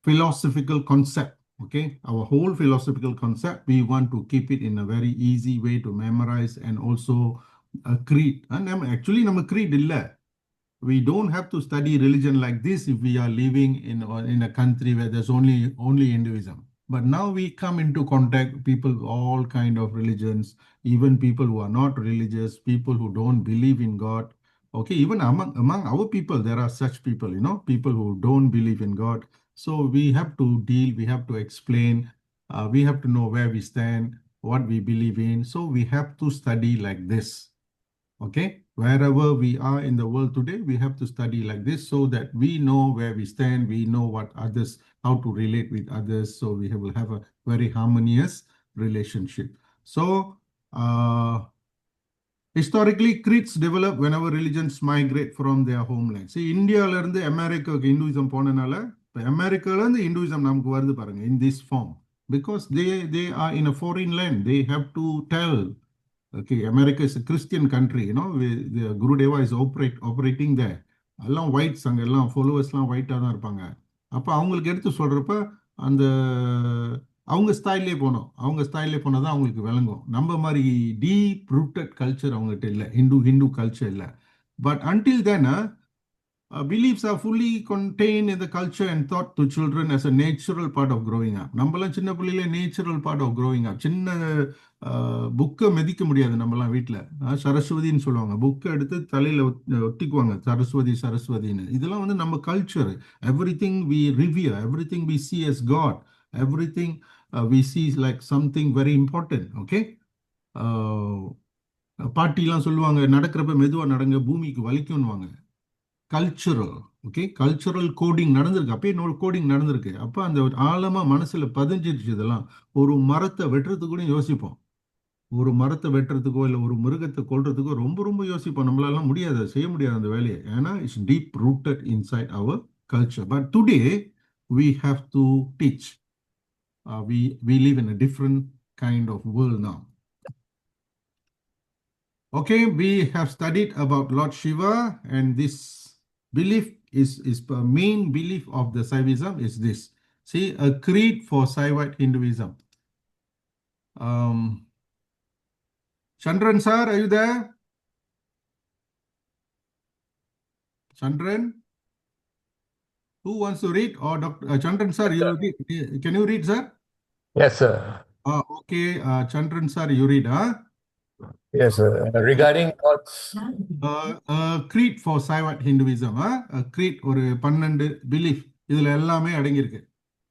philosophical concept. Okay, our whole philosophical concept, we want to keep it in a very easy way to memorize, and also a creed. And actually, நம்ம creed இல்லை. We don't have to study religion like this if we are living in a country where there's only Hinduism. But now we come into contact with people, all kind of religions, even people who are not religious, people who don't believe in God. Okay, even among our people, there are such people, people who don't believe in God. So we have to deal, we have to explain, we have to know where we stand, what we believe in. So we have to study like this. Okay, wherever we are in the world today, we have to study like this so that we know where we stand, we know what others, how to relate with others, so we will have a very harmonious relationship. So historically, creeds develop whenever religions migrate from their homeland. See, India la irundhu America ku Hinduism ponanaala, America la irundhu Hinduism namukku varudhu parunga in this form, because they are in a foreign land. They have to tell. Okay, America is a Christian country, the Gurudeva is operating there. எல்லாம் whites, அங்கே எல்லாம் ஃபாலோவர்ஸ்லாம் ஒயிட்டாக தான் இருப்பாங்க. அப்போ அவங்களுக்கு எடுத்து சொல்கிறப்ப அந்த அவங்க ஸ்டைல்லே போனால் தான் அவங்களுக்கு விளங்கும். நம்ம மாதிரி டீப் ரூட்டட் கல்ச்சர் அவங்ககிட்ட இல்லை, ஹிந்து கல்ச்சர் இல்லை. But until then beliefs are fully contained in the culture and taught to children as a natural part of growing up. நம்மலாம் சின்ன பிள்ளையில natural part of growing up. சின்ன புக்கை மிதிக்க முடியாது நம்மலாம் வீட்டில். சரஸ்வதின்னு சொல்லுவாங்க, புக்கை எடுத்து தலையில் ஒட்டிக்குவாங்க, சரஸ்வதின்னு. இதெல்லாம் வந்து நம்ம culture. Everything we revere, everything we see as God, everything we see like something very important. Okay, பாட்டிலாம் சொல்லுவாங்க, நடக்கிறப்ப மெதுவாக நடங்க பூமிக்கு வலிக்கும்னுவாங்க. Cultural. ஓகே, கல்ச்சுரல் கோடிங் நடந்திருக்கு, அப்பயே கோடிங் நடந்திருக்கு. அப்போ அந்த ஒரு ஆழமா மனசுல பதிஞ்சிருச்சு இதெல்லாம். ஒரு மரத்தை வெட்டுறதுக்கு கூட யோசிப்போம். ஒரு மரத்தை வெட்டுறதுக்கோ இல்லை ஒரு மிருகத்தை கொல்றதுக்கோ ரொம்ப ரொம்ப யோசிப்போம். நம்மளால முடியாது, அதை செய்ய முடியாது அந்த வேலையை. ஏன்னா it's deep rooted inside our culture. But today we have to teach. We live in a different kind of world now. Okay, we have studied about Lord Shiva, and this belief is the main belief of the Saivism is this. See, a creed for Saivite Hinduism. Chandran sir, are you there? Chandran? Who wants to read? Or Dr. Chandran sir, can you read, sir? Yes, sir. Okay, Chandran sir, you read, huh? Yes, sir. Regarding God's Creed for Saivat Hinduism, creed ஒரு 12 belief இதுல எல்லாமே அடங்கியிருக்கு.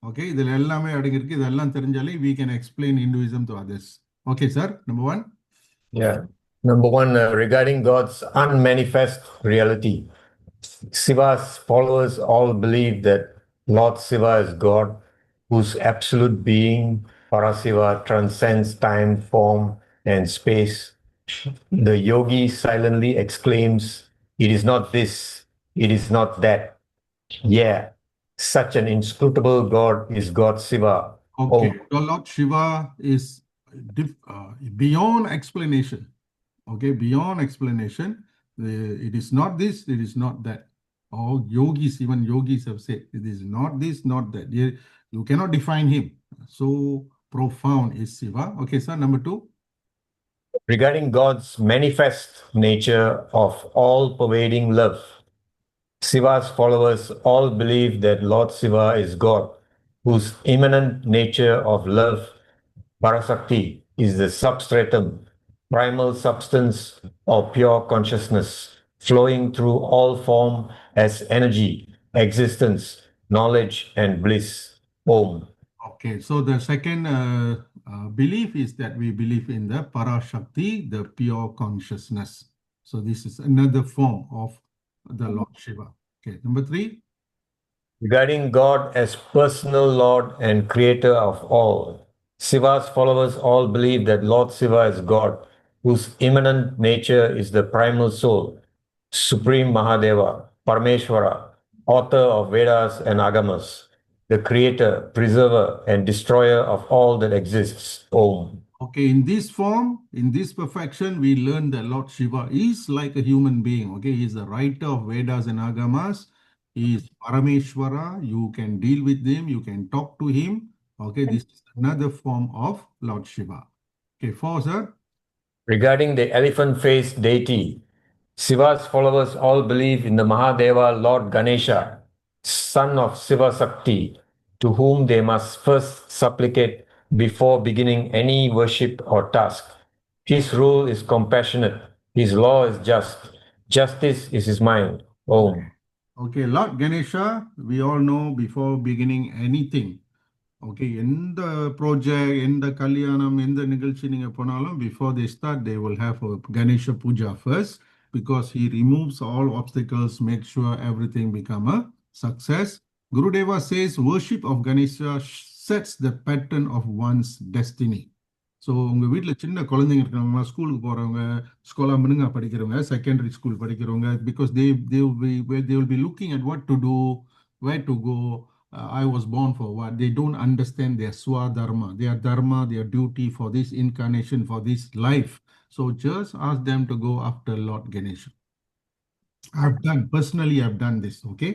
Okay, இதுல எல்லாமே அடங்கியிருக்கு. இதெல்லாம் தெரிஞ்சாலே we can explain Hinduism to others. Okay, sir, number 1. Yeah. Number 1, regarding God's unmanifest reality. Siva's followers all believe that Lord Siva is God, whose absolute being, Parasiva, transcends time, form, and space. The yogi silently exclaims, "It is not this, it is not that." Yeah, such an inscrutable God is God Siva. Okay, Om. the Lord Shiva is beyond explanation. Okay, beyond explanation. It is not this, it is not that. All yogis, even yogis have said, it is not this, not that. You cannot define him. So profound is Shiva. Okay, sir, number 2. Regarding God's manifest nature of all-pervading love. Siva's followers all believe that Lord Siva is God, whose immanent nature of love, Parasakti, is the substratum, primal substance of pure consciousness, flowing through all form as energy, existence, knowledge, and bliss. Om. Okay, so the second belief is that we believe in the Parashakti, the pure consciousness. So this is another form of the Lord Shiva. Okay, number 3. Regarding God as personal Lord and creator of all, Siva's followers all believe that Lord Siva is God, whose immanent nature is the primal soul, Supreme Mahadeva, Parameshwara, author of Vedas and Agamas, the creator, preserver, and destroyer of all that exists. Om. Okay, in this form, in this perfection, we learn that Lord Shiva is like a human being. Okay, he is the writer of Vedas and Agamas. He is Parameshwara. You can deal with him. You can talk to him. Okay, this is another form of Lord Shiva. Okay, 4, sir. Regarding the elephant-faced deity, Siva's followers all believe in the Mahadeva Lord Ganesha, son of Siva Sakti, to whom they must first supplicate before beginning any worship or task. His rule is compassionate, his law is just, justice is his mind. Om. Okay, Lord Ganesha, we all know before beginning anything. Okay, எந்த project, எந்த கல்யாணம், எந்த நிகழ்ச்சி நீங்க போனாலும் before they start, they will have a Ganesha puja first because he removes all obstacles, make sure everything become a success. Gurudeva says worship of Ganesha sets the pattern of one's destiny. So உங்கள் வீட்டில் சின்ன குழந்தைங்க இருக்கிறவங்க, ஸ்கூலுக்கு போகிறவங்க, ஸ்கூலாக மினுங்க படிக்கிறவங்க, secondary school படிக்கிறவங்க, because they will be looking at what to do, where to go. I was born for what? They don't understand their swadharma, their dharma, their duty for this incarnation, for this life. So just ask them to go after Lord Ganesha. Personally, I've done this, okay?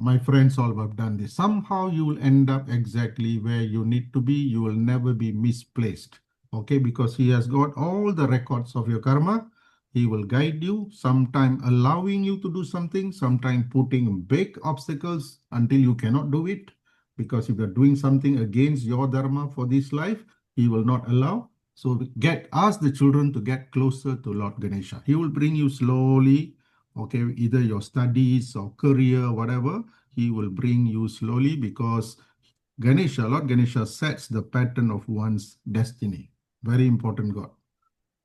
My friends all have done this. Somehow you will end up exactly where you need to be. You will never be misplaced, okay? Because he has got all the records of your karma. He will guide you, sometime allowing you to do something, sometime putting big obstacles until you cannot do it. Because if you're doing something against your dharma for this life, he will not allow. So ask the children to get closer to Lord Ganesha. He will bring you slowly, okay, either your studies or career, whatever, he will bring you slowly because Lord Ganesha sets the pattern of one's destiny. Very important God.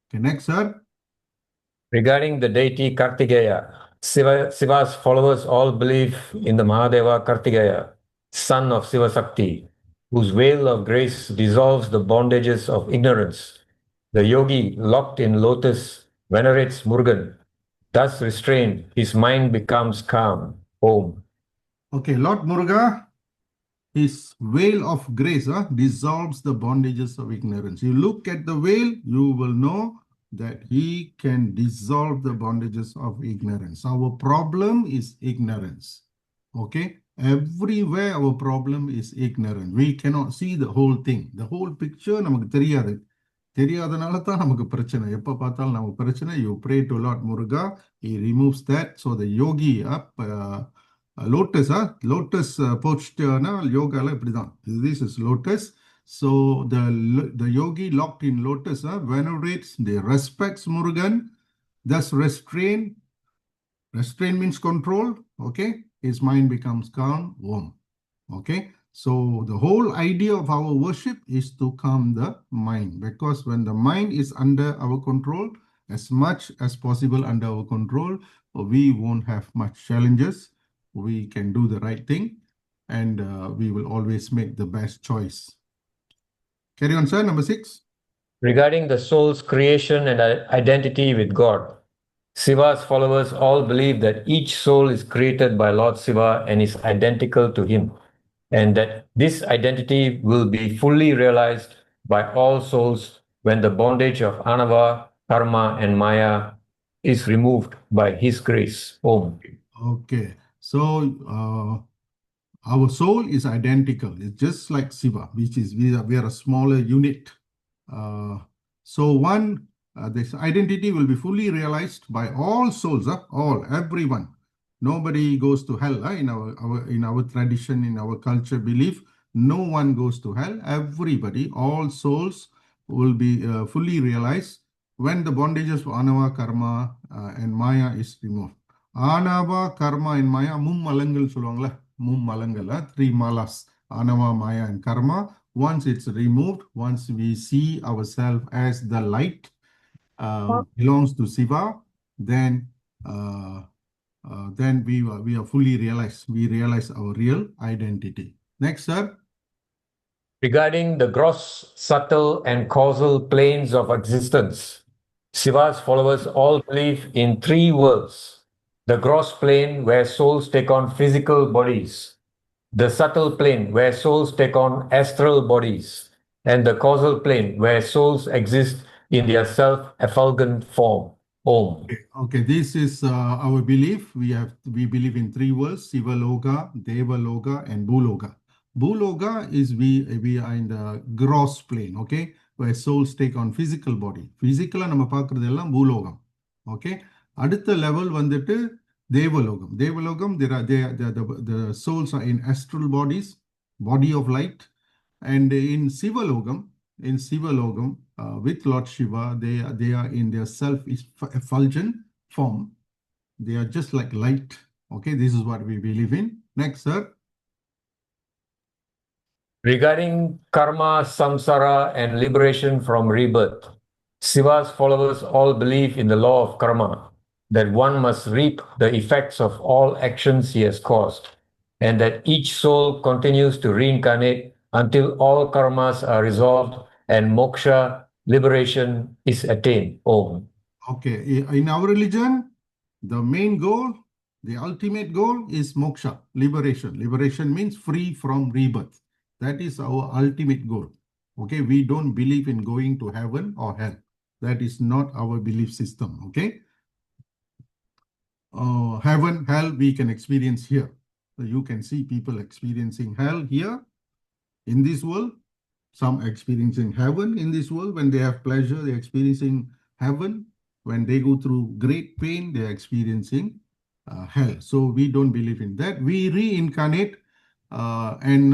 Okay, next, sir. Regarding the deity Kartikeya, Siva's followers all believe in the Mahadeva Kartikeya, son of Siva Sakti, whose veil of grace dissolves the bondages of ignorance. The yogi, locked in lotus, venerates Murugan. Thus restrained, his mind becomes calm. Om. Okay, Lord Muruga, his veil of grace dissolves the bondages of ignorance. You look at the veil, you will know that he can dissolve the bondages of ignorance. Our problem is ignorance. Okay, everywhere our problem is ignorance. We cannot see the whole thing. The whole picture நமக்கு தெரியாது. தெரியாதனால தான் நமக்கு பிரச்சனை. எப்ப பார்த்தாலும் நமக்கு பிரச்சனை. You pray to Lord Muruga, he removes that. So the yogi lotus posture yoga இப்படிதான். This is lotus. So the yogi locked in lotus venerates, they respects Murugan, thus restrain means control. Okay, his mind becomes calm. Om. Okay, so the whole idea of our worship is to calm the mind, because when the mind is under our control, as much as possible under our control, we won't have much challenges. We can do the right thing, and we will always make the best choice. Carry on, sir. Number 6. Regarding the soul's creation and identity with God, Siva's followers all believe that each soul is created by Lord Siva and is identical to him, and that this identity will be fully realized by all souls when the bondage of Anava, Karma, and Maya is removed by his grace. Om. Okay, so our soul is identical. It's just like Siva, which is we are a smaller unit. So this identity will be fully realized by all souls, everyone. Nobody goes to hell. In our tradition, in our culture belief, no one goes to hell. Everybody, all souls will be fully realized when the bondages of Anava, Karma, and Maya is removed. Anava, Karma, and Maya, mummalangal சொல்லுவாங்களா, mummalangal, 3 malas, Anava, Maya, and Karma. Once it's removed, once we see ourselves as the light belongs to Siva, then we are fully realized. We realize our real identity. Next, sir. Regarding the gross, subtle, and causal planes of existence, Siva's followers all believe in 3 worlds. The gross plane, where souls take on physical bodies. The subtle plane, where souls take on astral bodies. And the causal plane, where souls exist in their self-effulgent form. Om. Okay, this is our belief. We believe in 3 worlds: Siva Loka, Deva Loka, and Bhuloka. Bhuloka is we are in the gross plane, okay, where souls take on physical body. Physical நம்ம பார்க்கிறது எல்லாம் பூலோகம். Okay, அடுத்த level வந்துட்டு தேவலோகம். தேவலோகம், the souls are in astral bodies, body of light. And in Sivalogam, with Lord Shiva, they are in their self-effulgent form. They are just like light. Okay, this is what we believe in. Next, sir. Regarding karma, samsara, and liberation from rebirth, Siva's followers all believe in the law of karma, that one must reap the effects of all actions he has caused, and that each soul continues to reincarnate until all karmas are resolved and moksha, liberation, is attained. Om. Okay, in our religion, the main goal, the ultimate goal is moksha, liberation. Liberation means free from rebirth. That is our ultimate goal. Okay, we don't believe in going to heaven or hell. That is not our belief system. Okay, heaven, hell, we can experience here. So you can see people experiencing hell here in this world. Some experiencing heaven in this world. When they have pleasure, they're experiencing heaven. When they go through great pain, they're experiencing hell. So we don't believe in that. We reincarnate. And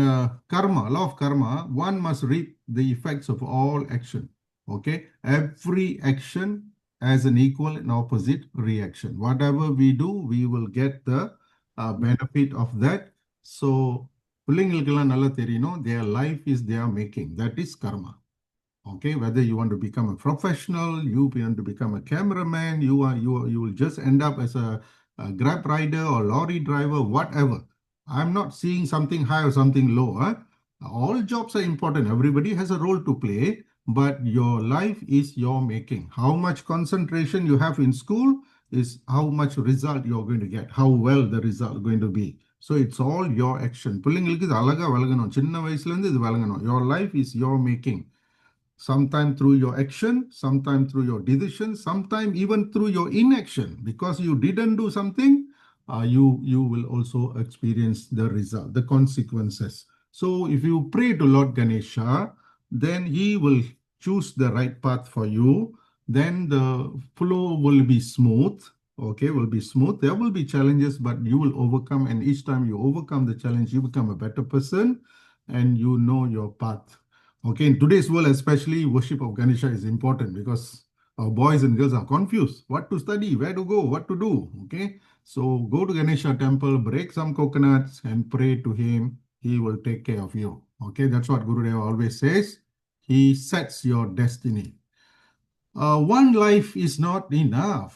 karma, law of karma, one must reap the effects of all action. Okay, every action has an equal and opposite reaction. Whatever we do, we will get the benefit of that. So பிள்ளைங்களுக்கெல்லாம் நல்லா தெரியணும், their life is their making. That is karma. Okay, whether you want to become a professional, you want to become a cameraman, you will just end up as a a Grab rider or lorry driver, whatever. I'm not seeing something high or something low. All jobs are important. Everybody has a role to play, but your life is your making. How much concentration you have in school is how much result you're going to get, how well the result going to be. So it's all your action. பிள்ளைங்களுக்கு இது அழகா வழங்கணும். சின்ன வயசுல இருந்து இது வழங்கணும். Your life is your making. Sometime through your action, sometime through your decision, sometime even through your inaction. Because you didn't do something, you will also experience the result, the consequences. So if you pray to Lord Ganesha, then he will choose the right path for you. Then the flow will be smooth. Okay, will be smooth. There will be challenges, but you will overcome. And each time you overcome the challenge, you become a better person and you know your path. Okay, in today's world, especially worship of Ganesha is important because our boys and girls are confused. What to study, where to go, what to do. Okay, so go to Ganesha temple, break some coconuts and pray to him. He will take care of you. Okay, that's what Gurudeva always says. He sets your destiny. One life is not enough.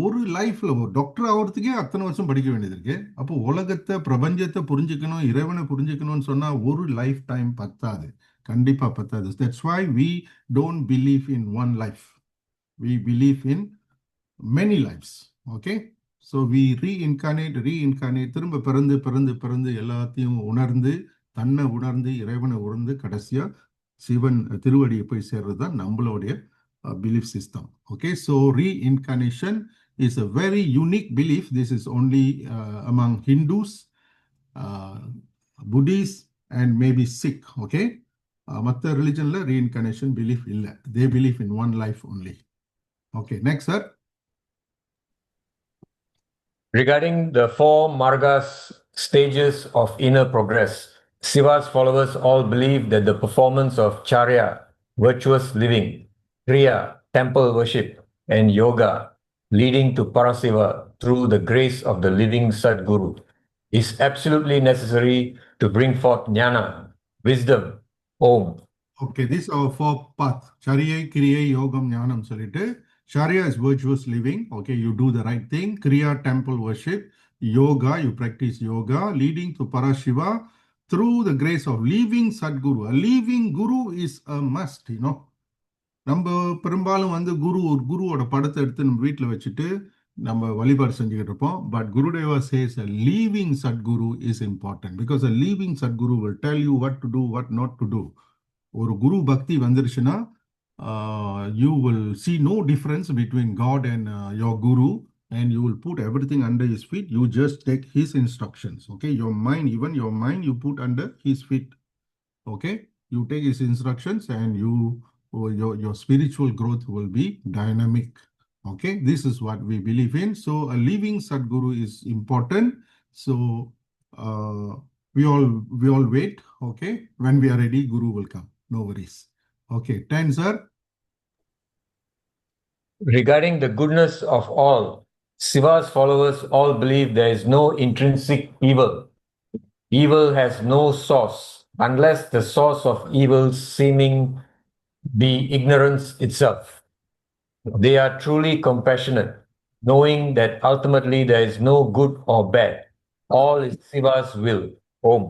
ஒரு லைஃப்ல ஒரு doctor ஆகிறதுக்கே அத்தனை வருஷம் படிக்க வேண்டியது இருக்கு. அப்போ உலகத்தை பிரபஞ்சத்தை புரிஞ்சுக்கணும், இறைவனை புரிஞ்சுக்கணும்னு சொன்னா ஒரு லைஃப் டைம் பத்தாது, கண்டிப்பா பத்தாது. That's why we don't believe in one life. We believe in many lives. Okay, so we reincarnate திரும்ப பிறந்து பிறந்து பிறந்து எல்லாத்தையும் உணர்ந்து தன்னை உணர்ந்து இறைவனை உணர்ந்து கடைசியா சிவன் திருவடியை போய் சேர்றது தான் நம்மளுடைய belief system. Okay, so reincarnation is a very unique belief. This is only among Hindus, Buddhists, and maybe Sikh. Okay, matta religion la reincarnation belief illa. They believe in one life only. Okay, next sir. Regarding the four margas stages of inner progress, Siva's followers all believe that the performance of charya, virtuous living, kriya, temple worship, and yoga, leading to Parasiva through the grace of the living Sadguru, is absolutely necessary to bring forth jnana, wisdom, Om. Okay, these are four paths. Charya, Kriya, Yogam, Jnanam. Solite. Charya is virtuous living. Okay, you do the right thing. Kriya, temple worship. Yoga, you practice yoga, leading to Parashiva through the grace of living Sadguru. A living Guru is a must, you know. நம்ம பெரும்பாலும் வந்து ஒரு குருவோட படத்தை எடுத்து நம்ம வீட்டில் வச்சுட்டு நம்ம வழிபாடு செஞ்சுக்கிட்டு இருப்போம். But Gurudeva chase a living Sadguru is important because a living Sadguru will tell you what to do, what not to do. ஒரு குரு பக்தி வந்துருச்சுன்னா you will see no difference between God and your guru, and you will put everything under his feet. You just take his instructions. Okay, your mind, even your mind, you put under his feet. Okay, you take his instructions and your spiritual growth will be dynamic. Okay, this is what we believe in. So a living Sadguru is important. So we all wait. Okay, when we are ready, Guru will come. No worries. Okay, 10 sir. Regarding the goodness of all, Siva's followers all believe there is no intrinsic evil. Evil has no source unless the source of evil seeming be ignorance itself. They are truly compassionate, knowing that ultimately there is no good or bad. All is Siva's will. Om.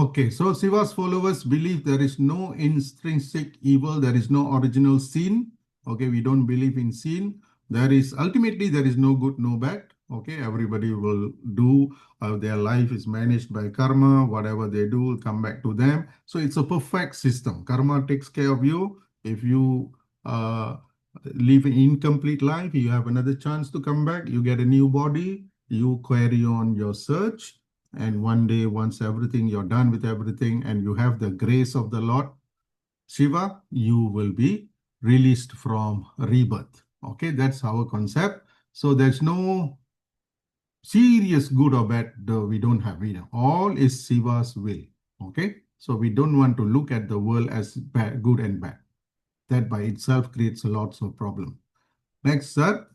Okay, so Siva's followers believe there is no intrinsic evil, there is no original sin. Okay, we don't believe in sin. Ultimately there is no good, no bad. Okay, everybody will do, their life is managed by karma. Whatever they do will come back to them. So it's a perfect system. Karma takes care of you. If you live an incomplete life, you have another chance to come back. You get a new body. You carry on your search. And one day, once you're done with everything and you have the grace of the Lord Shiva, you will be released from rebirth. Okay, that's our concept. So there's no serious good or bad. We don't have it. All is Shiva's will. Okay, so we don't want to look at the world as bad, good and bad. That by itself creates lots of problem. Next, sir.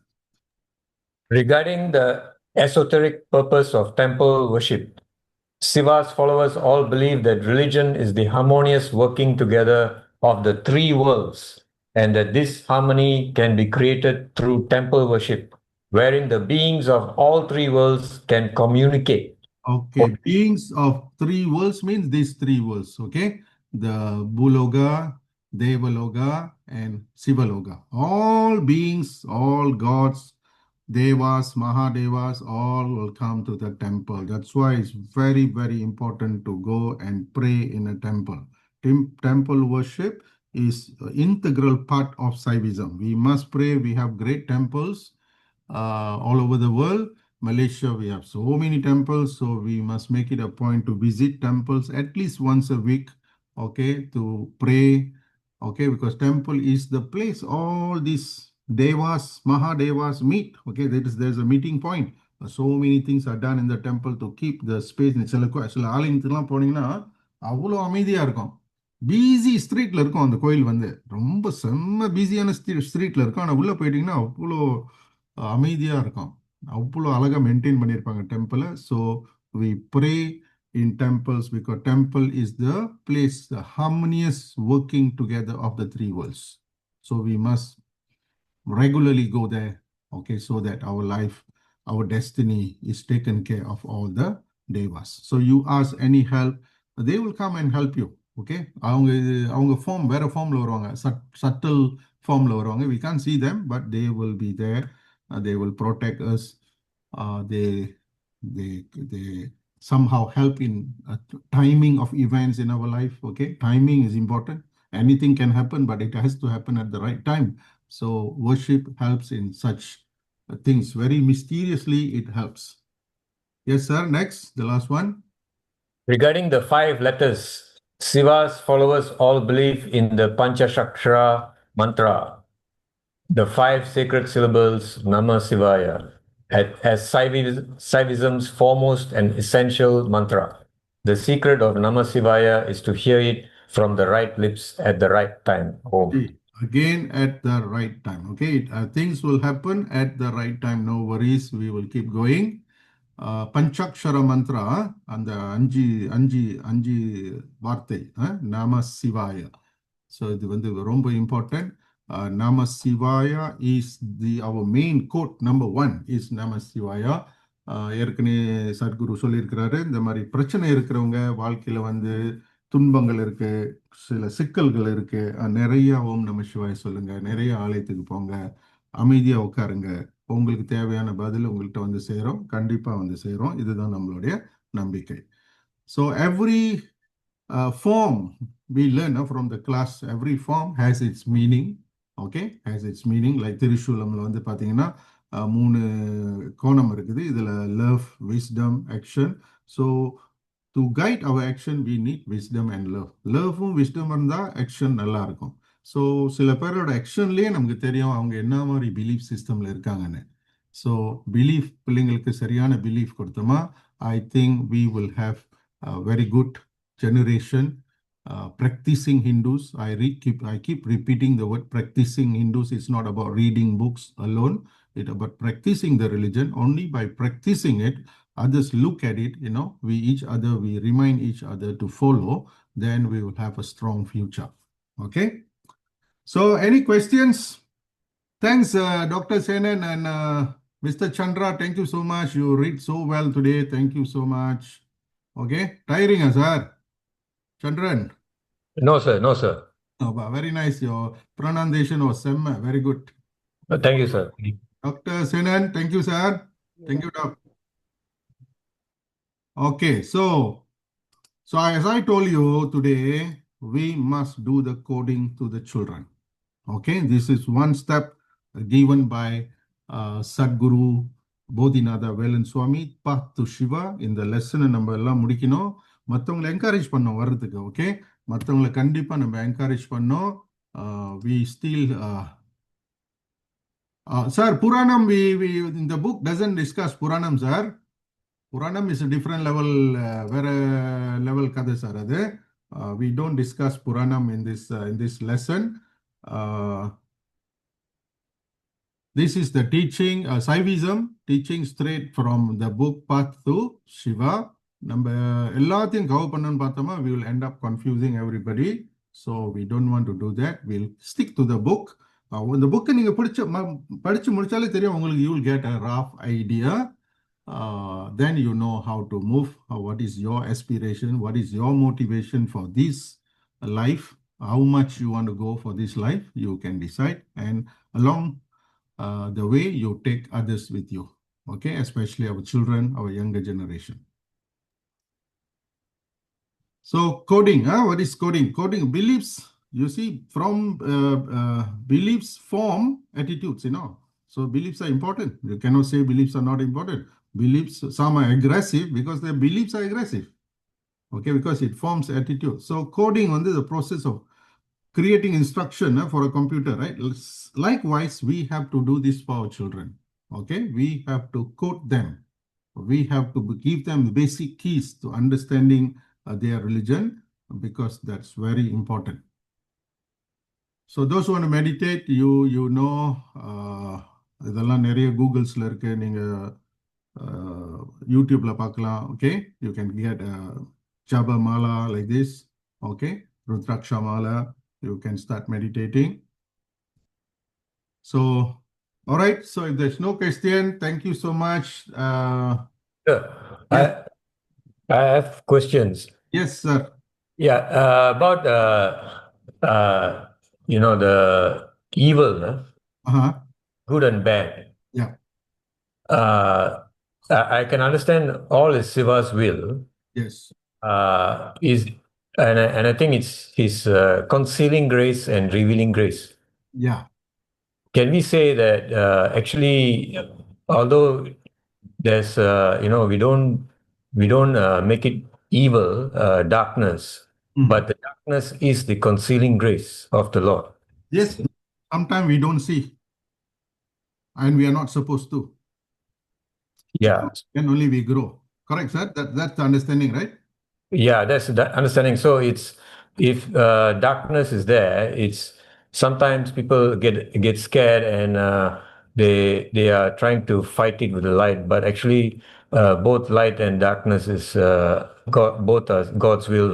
Regarding the esoteric purpose of temple worship, Siva's followers all believe that religion is the harmonious working together of the three worlds, and that this harmony can be created through temple worship, wherein the beings of all three worlds can communicate. Okay, beings of three worlds means these three worlds, okay? The Buloga, Devaloga, and Sivaloga. All beings, all gods, Devas, Mahadevas, all will come to the temple. That's why it's very, very important to go and pray in a temple. Temple worship is an integral part of Saivism. We must pray. We have great temples all over the world. Malaysia, we have so many temples, so we must make it a point to visit temples at least once a week, okay, to pray, okay, because temple is the place all these devas, mahadevas meet, okay, there's a meeting point. So many things are done in the temple to keep the space. சில ஆலயத்துக்குலாம் போனீங்கன்னா அவ்வளோ அமைதியா இருக்கும். Busy ஸ்ட்ரீட்ல இருக்கும் அந்த கோயில் வந்து ரொம்ப செம்ம பிஸியான ஸ்ட்ரீட்ல இருக்கும். ஆனால் உள்ள போயிட்டீங்கன்னா அவ்வளோ அமைதியா இருக்கும். அவ்வளோ அழகா மெயின்டைன் பண்ணியிருப்பாங்க டெம்பிளை. So we pray in temples because temple is the place, the harmonious working together of the three worlds. So we must regularly go there, okay, so that our life, our destiny is taken care of all the devas. So you ask any help, they will come and help you, okay. அவங்க form வேற ஃபார்ம்ல வருவாங்க, subtle ஃபார்ம்ல வருவாங்க. We can't see them, but they will be there. They will protect us. They somehow help in timing of events in our life, okay. Timing is important. Anything can happen, but it has to happen at the right time. So worship helps in such things. Very mysteriously, it helps. Yes, sir. Next, the last one. Regarding the 5 letters, Siva's followers all believe in the Panchashakshara mantra, the 5 sacred syllables Namah Shivaya, as Saivism's foremost and essential mantra. The secret of Namah Shivaya is to hear it from the right lips at the right time. Om. Again, at the right time. Okay, things will happen at the right time. No worries. We will keep going. Panchakshara mantra and the Anji Varte, Nama Shivaya. So இது வந்து ரொம்ப important. Nama Shivaya is our main quote. Number 1 is Nama Shivaya. ஏற்கனவே சத்குரு சொல்லியிருக்கிறாரு, இந்த மாதிரி பிரச்சனை இருக்கிறவங்க வாழ்க்கையில வந்து துன்பங்கள் இருக்கு, சில சிக்கல்கள் இருக்கு, நிறைய ஓம் நம சிவாய சொல்லுங்க, நிறைய ஆலயத்துக்கு போங்க, அமைதியா உட்காருங்க, உங்களுக்கு தேவையான பதில் உங்கள்கிட்ட வந்து சேரும், கண்டிப்பா வந்து சேரும். இதுதான் நம்மளுடைய நம்பிக்கை. So every form we learn from the class, every form has its meaning, okay, has its meaning. Like திரிசூலம்ல வந்து பாத்தீங்கன்னா 3 கோணம் இருக்குது. இதுல love, wisdom, action. So to guide our action, we need wisdom and love. Loveம் wisdom இருந்தா action நல்லா இருக்கும். So சில பேரோட ஆக்ஷன்லேயே நமக்கு தெரியும் அவங்க என்ன மாதிரி பிலீஃப் சிஸ்டம்ல இருக்காங்கன்னு. ஸோ பிலீஃப், பிள்ளைங்களுக்கு சரியான பிலீஃப் கொடுத்தோமா, I think we will have very good generation. Practicing Hindus, I keep repeating the word practicing Hindus. It's not about reading books alone. It's about practicing the religion. Only by practicing it, others look at it, we remind each other to follow, then we will have a strong future. Okay. So any questions? Thanks, Dr. Senan and Mr. Chandra. Thank you so much. You read so well today. Thank you so much. Okay. Tiring us, sir. Chandran. No, sir. No, sir. Oh, very nice. Your pronunciation was very good. Thank you, sir. Dr. Senan, thank you, sir. Thank you, Doc. Okay, so as I told you today, we must do the coding to the children. Okay, this is one step given by Sadguru Bodhinatha Velan Swami, Path to Shiva. In the lesson நம்ம எல்லாம் முடிக்கணும், மற்றவங்களை encourage பண்ணோம் வர்றதுக்கு. Okay, மற்றவங்களை கண்டிப்பாக நம்ம encourage பண்ணோம். We still sir, Puranam, we in the book doesn't discuss Puranam, sir. Puranam is a different level, வேற level கதை சார் அது. We don't discuss Puranam in this lesson. This is the teaching, Saivism, teaching straight from the book Path to Shiva. நம்ம எல்லாத்தையும் cover பண்ணணும்னு பார்த்தோமா, we will end up confusing everybody. So we don't want to do that. We'll stick to the book. இந்த புக்கை நீங்க படிச்சு முடிச்சாலே தெரியும் உங்களுக்கு. You will get a rough idea. Then you know how to move. What is your aspiration? What is your motivation for this life? How much you want to go for this life? You can decide, and along the way you take others with you. Okay, especially our children, our younger generation. So coding, what is coding? Coding beliefs, you see, from beliefs form attitudes, So beliefs are important. You cannot say beliefs are not important. Beliefs, some are aggressive because their beliefs are aggressive. Okay, because it forms attitude. So coding on the process of creating instruction for a computer, right? Likewise, we have to do this for our children. Okay, we have to code them. We have to give them the basic keys to understanding their religion, because that's very important. So those who want to meditate, you know, இதெல்லாம் நிறைய கூகுள்ஸ்ல இருக்கு, நீங்க யூடியூப்ல பார்க்கலாம். Okay, you can get japa mala like this. Okay, rudraksha mala, you can start meditating. So all right, so if there's no question, thank you so much. Sure. Yes. I have questions. Yes, sir. Yeah, about the evil, Uh-huh. good and bad. Yeah. I can understand all is Siva's will. Yes. And I think it's his concealing grace and revealing grace. Yeah. Can we say that actually, although there's we don't make it evil, darkness, but the darkness is the concealing grace of the Lord. Yes. Sometimes we don't see, and we are not supposed to. Yeah. Then only we grow. Correct, sir? That's the understanding, right? Yeah, that's the understanding. So it's, if darkness is there, it's sometimes people get scared and they are trying to fight it with the light, but actually both light and darkness is both are God's will.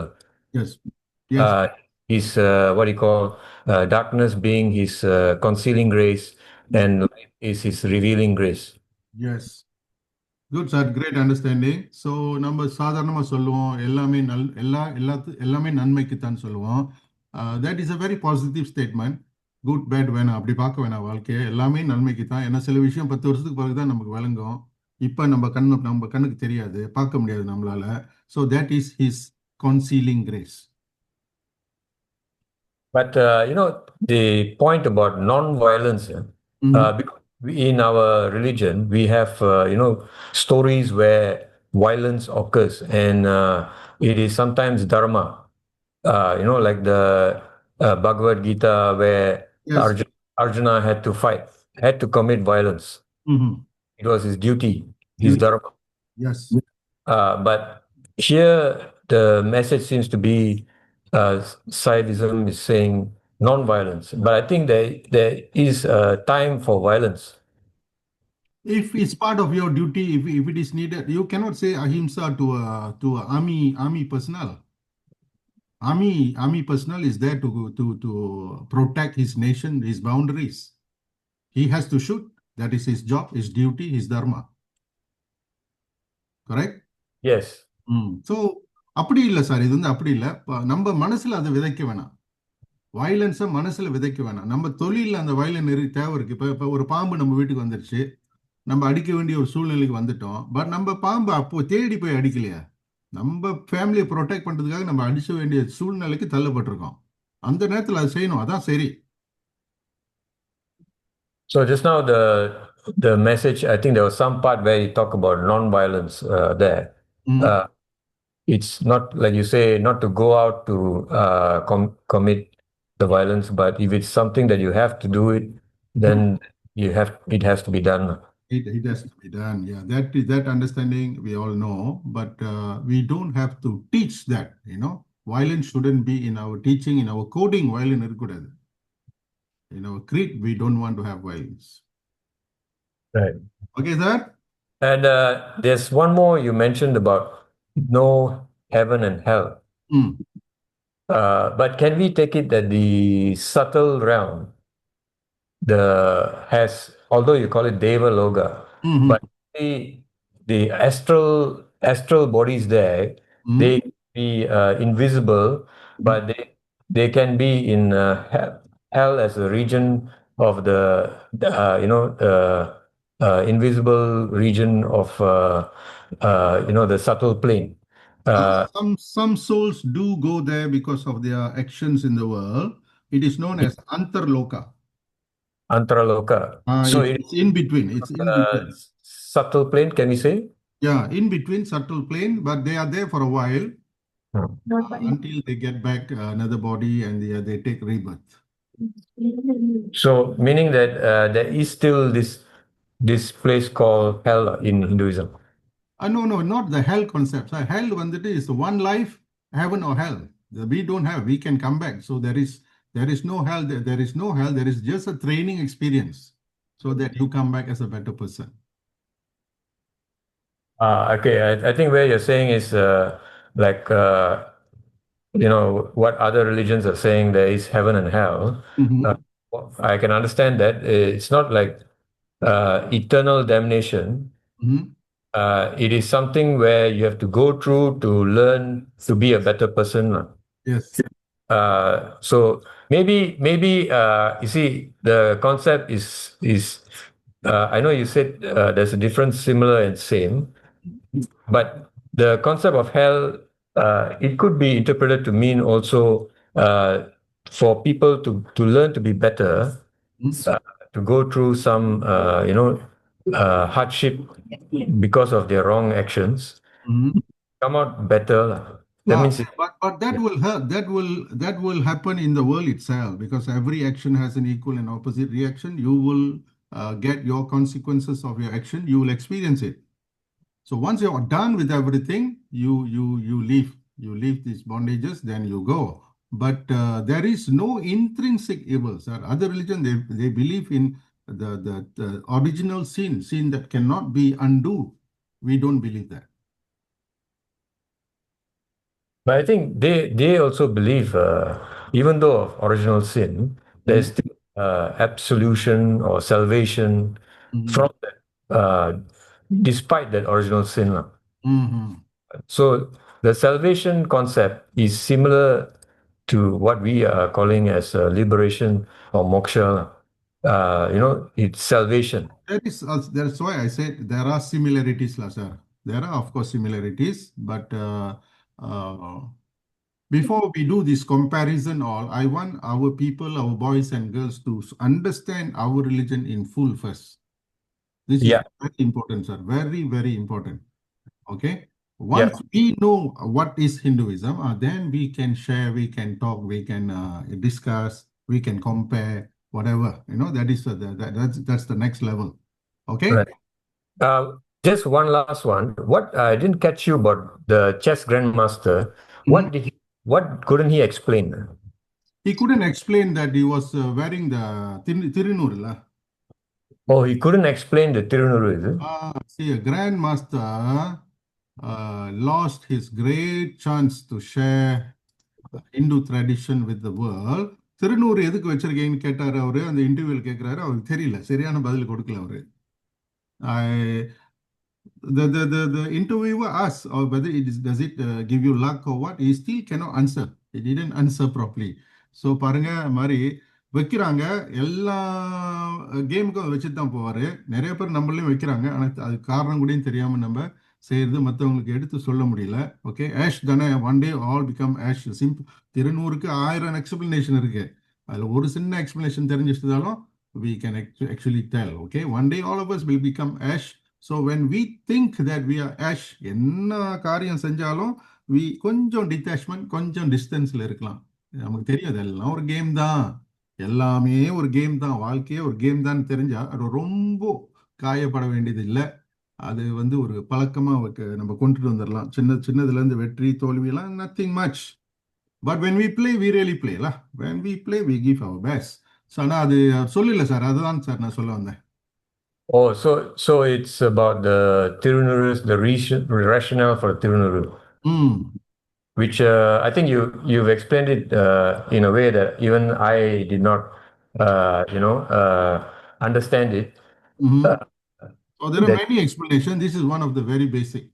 Yes. Yes. His what do you call darkness being his concealing grace, and light is his revealing grace. Yes. Good, sir. Great understanding. So நம்ம சாதாரணமா சொல்லுவோம் எல்லாமே நன்மைக்குத்தான் சொல்லுவோம். That is a very positive statement. Good bad வேணாம், அப்படி பார்க்க வேணாம். வாழ்க்கையை எல்லாமே நன்மைக்கு தான். ஏன்னா சில விஷயம் 10 வருஷத்துக்கு பிறகு தான் நமக்கு விளங்கும். இப்போ நம்ம கண்ணுக்கு தெரியாது, பார்க்க முடியாது நம்மளால. So that is his concealing grace. But the point about non-violence, because in our religion we have stories where violence occurs, and it is sometimes dharma. Like the Bhagavad Gita, where Yes. Arjuna had to fight, had to commit violence. It was his duty, his dharma. Yes. But here the message seems to be Saivism is saying non-violence. But I think there is a time for violence. If it's part of your duty, if it is needed, you cannot say ahimsa to army personnel. Army personnel is there to protect his nation, his boundaries. He has to shoot. That is his job, his duty, his dharma. Correct? Yes. So அப்படி இல்லை sir, இது அப்படி இல்லை. நம்ம மனசுல அதை விதைக்க வேணாம். வயலன்ஸை மனசுல விதைக்க வேணாம். நம்ம தொழிலில் அந்த வயலன் தேவை இருக்கு. இப்போ ஒரு பாம்பு நம்ம வீட்டுக்கு வந்துருச்சு, நம்ம அடிக்க வேண்டிய ஒரு சூழ்நிலைக்கு வந்துட்டோம். பட் நம்ம பாம்பு அப்போ தேடி போய் அடிக்கலையா, நம்ம ஃபேமிலியை ப்ரொடெக்ட் பண்றதுக்காக நம்ம அடிச்ச வேண்டிய சூழ்நிலைக்கு தள்ளப்பட்டிருக்கோம். அந்த நேரத்தில் அதை செய்யணும், அதான் சரி. So just now the message, I think there was some part where you talk about non-violence there. It's not, like you say, not to go out to commit the violence, but if it's something that you have to do it, then it has to be done. It has to be done. Yeah, that understanding we all know, but we don't have to teach that. Violence shouldn't be in our teaching, in our coding. Violence irukudadu. In our creed, we don't want to have violence. Right. Okay, sir. And there's one more you mentioned about no heaven and hell. But can we take it that the subtle realm although you call it Deva Loga, but the astral bodies there, they can be invisible, but they can be in hell as a region of the invisible region of the subtle plane. Some souls do go there because of their actions in the world. It is known as Antarloka. Antaraloka. So It's in between. It's in between. subtle plane, can we say? Yeah, in between subtle plane, but they are there for a while until they get back another body and they take rebirth. So meaning that there is still this place called hell in Hinduism. No, not the hell concept. Hell is one life, heaven or hell. We don't have. We can come back. So there is no hell. There is no hell. There is just a training experience, so that you come back as a better person. Okay, I think where you're saying is like what other religions are saying there is heaven and hell. I can understand that it's not like eternal damnation. It is something where you have to go through to learn to be a better person. Yes. So maybe you see the concept is I know you said there's a difference, similar and same, but the concept of hell it could be interpreted to mean also for people to learn to be better, to go through some hardship because of their wrong actions, come out better. That means but that will hurt. That will happen in the world itself, because every action has an equal and opposite reaction. You will get your consequences of your action. You will experience it. So once you are done with everything, you leave these bondages, then you go. But there is no intrinsic evil, sir. Other religion, they believe in the original sin that cannot be undo. We don't believe that. But I think they also believe, even though of original sin, there's still absolution or salvation from that, despite that original sin. So the salvation concept is similar to what we are calling as liberation or moksha. It's salvation. That's why I said there are similarities, sir. There are, of course, similarities, but before we do this comparison, I want our people, our boys and girls, to understand our religion in full first. This is very important, sir. Very, very important. Okay. Once we know what is Hinduism, then we can share, we can talk, we can discuss, we can compare, whatever. That is that's the next level. Okay. Right. Just one last one. What I didn't catch you about the chess grandmaster. What couldn't he explain? He couldn't explain that he was wearing the Tirunur. Oh, he couldn't explain the Tirunuru, is it? See, a grandmaster lost his great chance to share Hindu tradition with the world. திருநூறு எதுக்கு வச்சிருக்கீங்கன்னு கேட்டாரு அவரு. அந்த இன்டர்வியூல கேட்கிறாரு, அவருக்கு தெரியல, சரியான பதில் கொடுக்கல அவரு. The interviewer asked whether does it give you luck or what. He still cannot answer. He didn't answer properly. So பாருங்க மாதிரி வைக்கிறாங்க, எல்லா கேமுக்கும் வச்சுட்டு தான் போவாரு. நிறைய பேர் நம்மளையும் வைக்கிறாங்க, ஆனால் அது காரணம் கூட தெரியாம நம்ம செய்யறது மற்றவங்களுக்கு எடுத்து சொல்ல முடியல. ஓகே, ஆஷ் தானே, one day all become ash. Simple. திருநூறுக்கு 1000 எக்ஸ்பிளனேஷன் இருக்கு. அதுல ஒரு சின்ன எக்ஸ்பிளனேஷன் தெரிஞ்சிருந்தாலும் we can actually tell. Okay, one day all of us will become ash. So when we think that we are ash, என்ன காரியம் செஞ்சாலும் we கொஞ்சம் டிட்டாச்மெண்ட், கொஞ்சம் டிஸ்டன்ஸ்ல இருக்கலாம். நமக்கு தெரியும் அதெல்லாம் ஒரு கேம் தான், எல்லாமே ஒரு கேம் தான், வாழ்க்கையே ஒரு கேம் தான் தெரிஞ்சா அது ரொம்ப காயப்பட வேண்டியது இல்லை. அது ஒரு பழக்கமா நம்ம கொண்டுட்டு வந்துடலாம். சின்னதுல இருந்து வெற்றி தோல்வியெல்லாம் nothing much. But when we play we really play lah. When we play we give our best. ஆனா அது சொல்லல சார், அதுதான் சார் நான் சொல்ல வந்தேன். Oh, so it's about the Tirunuru, the rationale for Tirunuru, which I think you've explained it in a way that even I did not understand it. Mhm. So there are That many explanations. This is one of the very basic.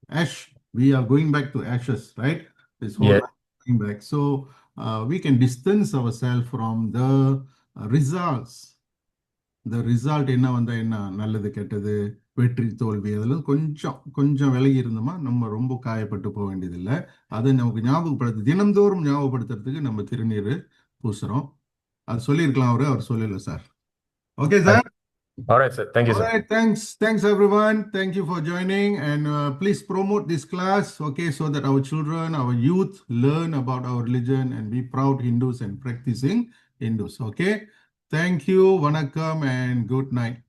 Ash, we are going back to ashes, right? This whole Yeah. life going back. So we can distance ourselves from the results. The result என்ன வந்தா என்ன நல்லது கெட்டது வெற்றி தோல்வி அதெல்லாம் கொஞ்சம் கொஞ்சம் விலகி இருந்தோமா நம்ம ரொம்ப காயப்பட்டு போக வேண்டியதில்லை. அதை நமக்கு ஞாபகப்படுத்து தினம்தோறும் ஞாபகப்படுத்துறதுக்கு நம்ம திருநீர் பூசுறோம். அது சொல்லியிருக்கலாம் அவர் சொல்லல sir. Okay sir. All right, sir. Thank you, All sir. right, thanks everyone. Thank you for joining, and please promote this class, okay, so that our children, our youth learn about our religion and be proud Hindus and practicing Hindus, okay. Thank you, Vanakkam, and good night.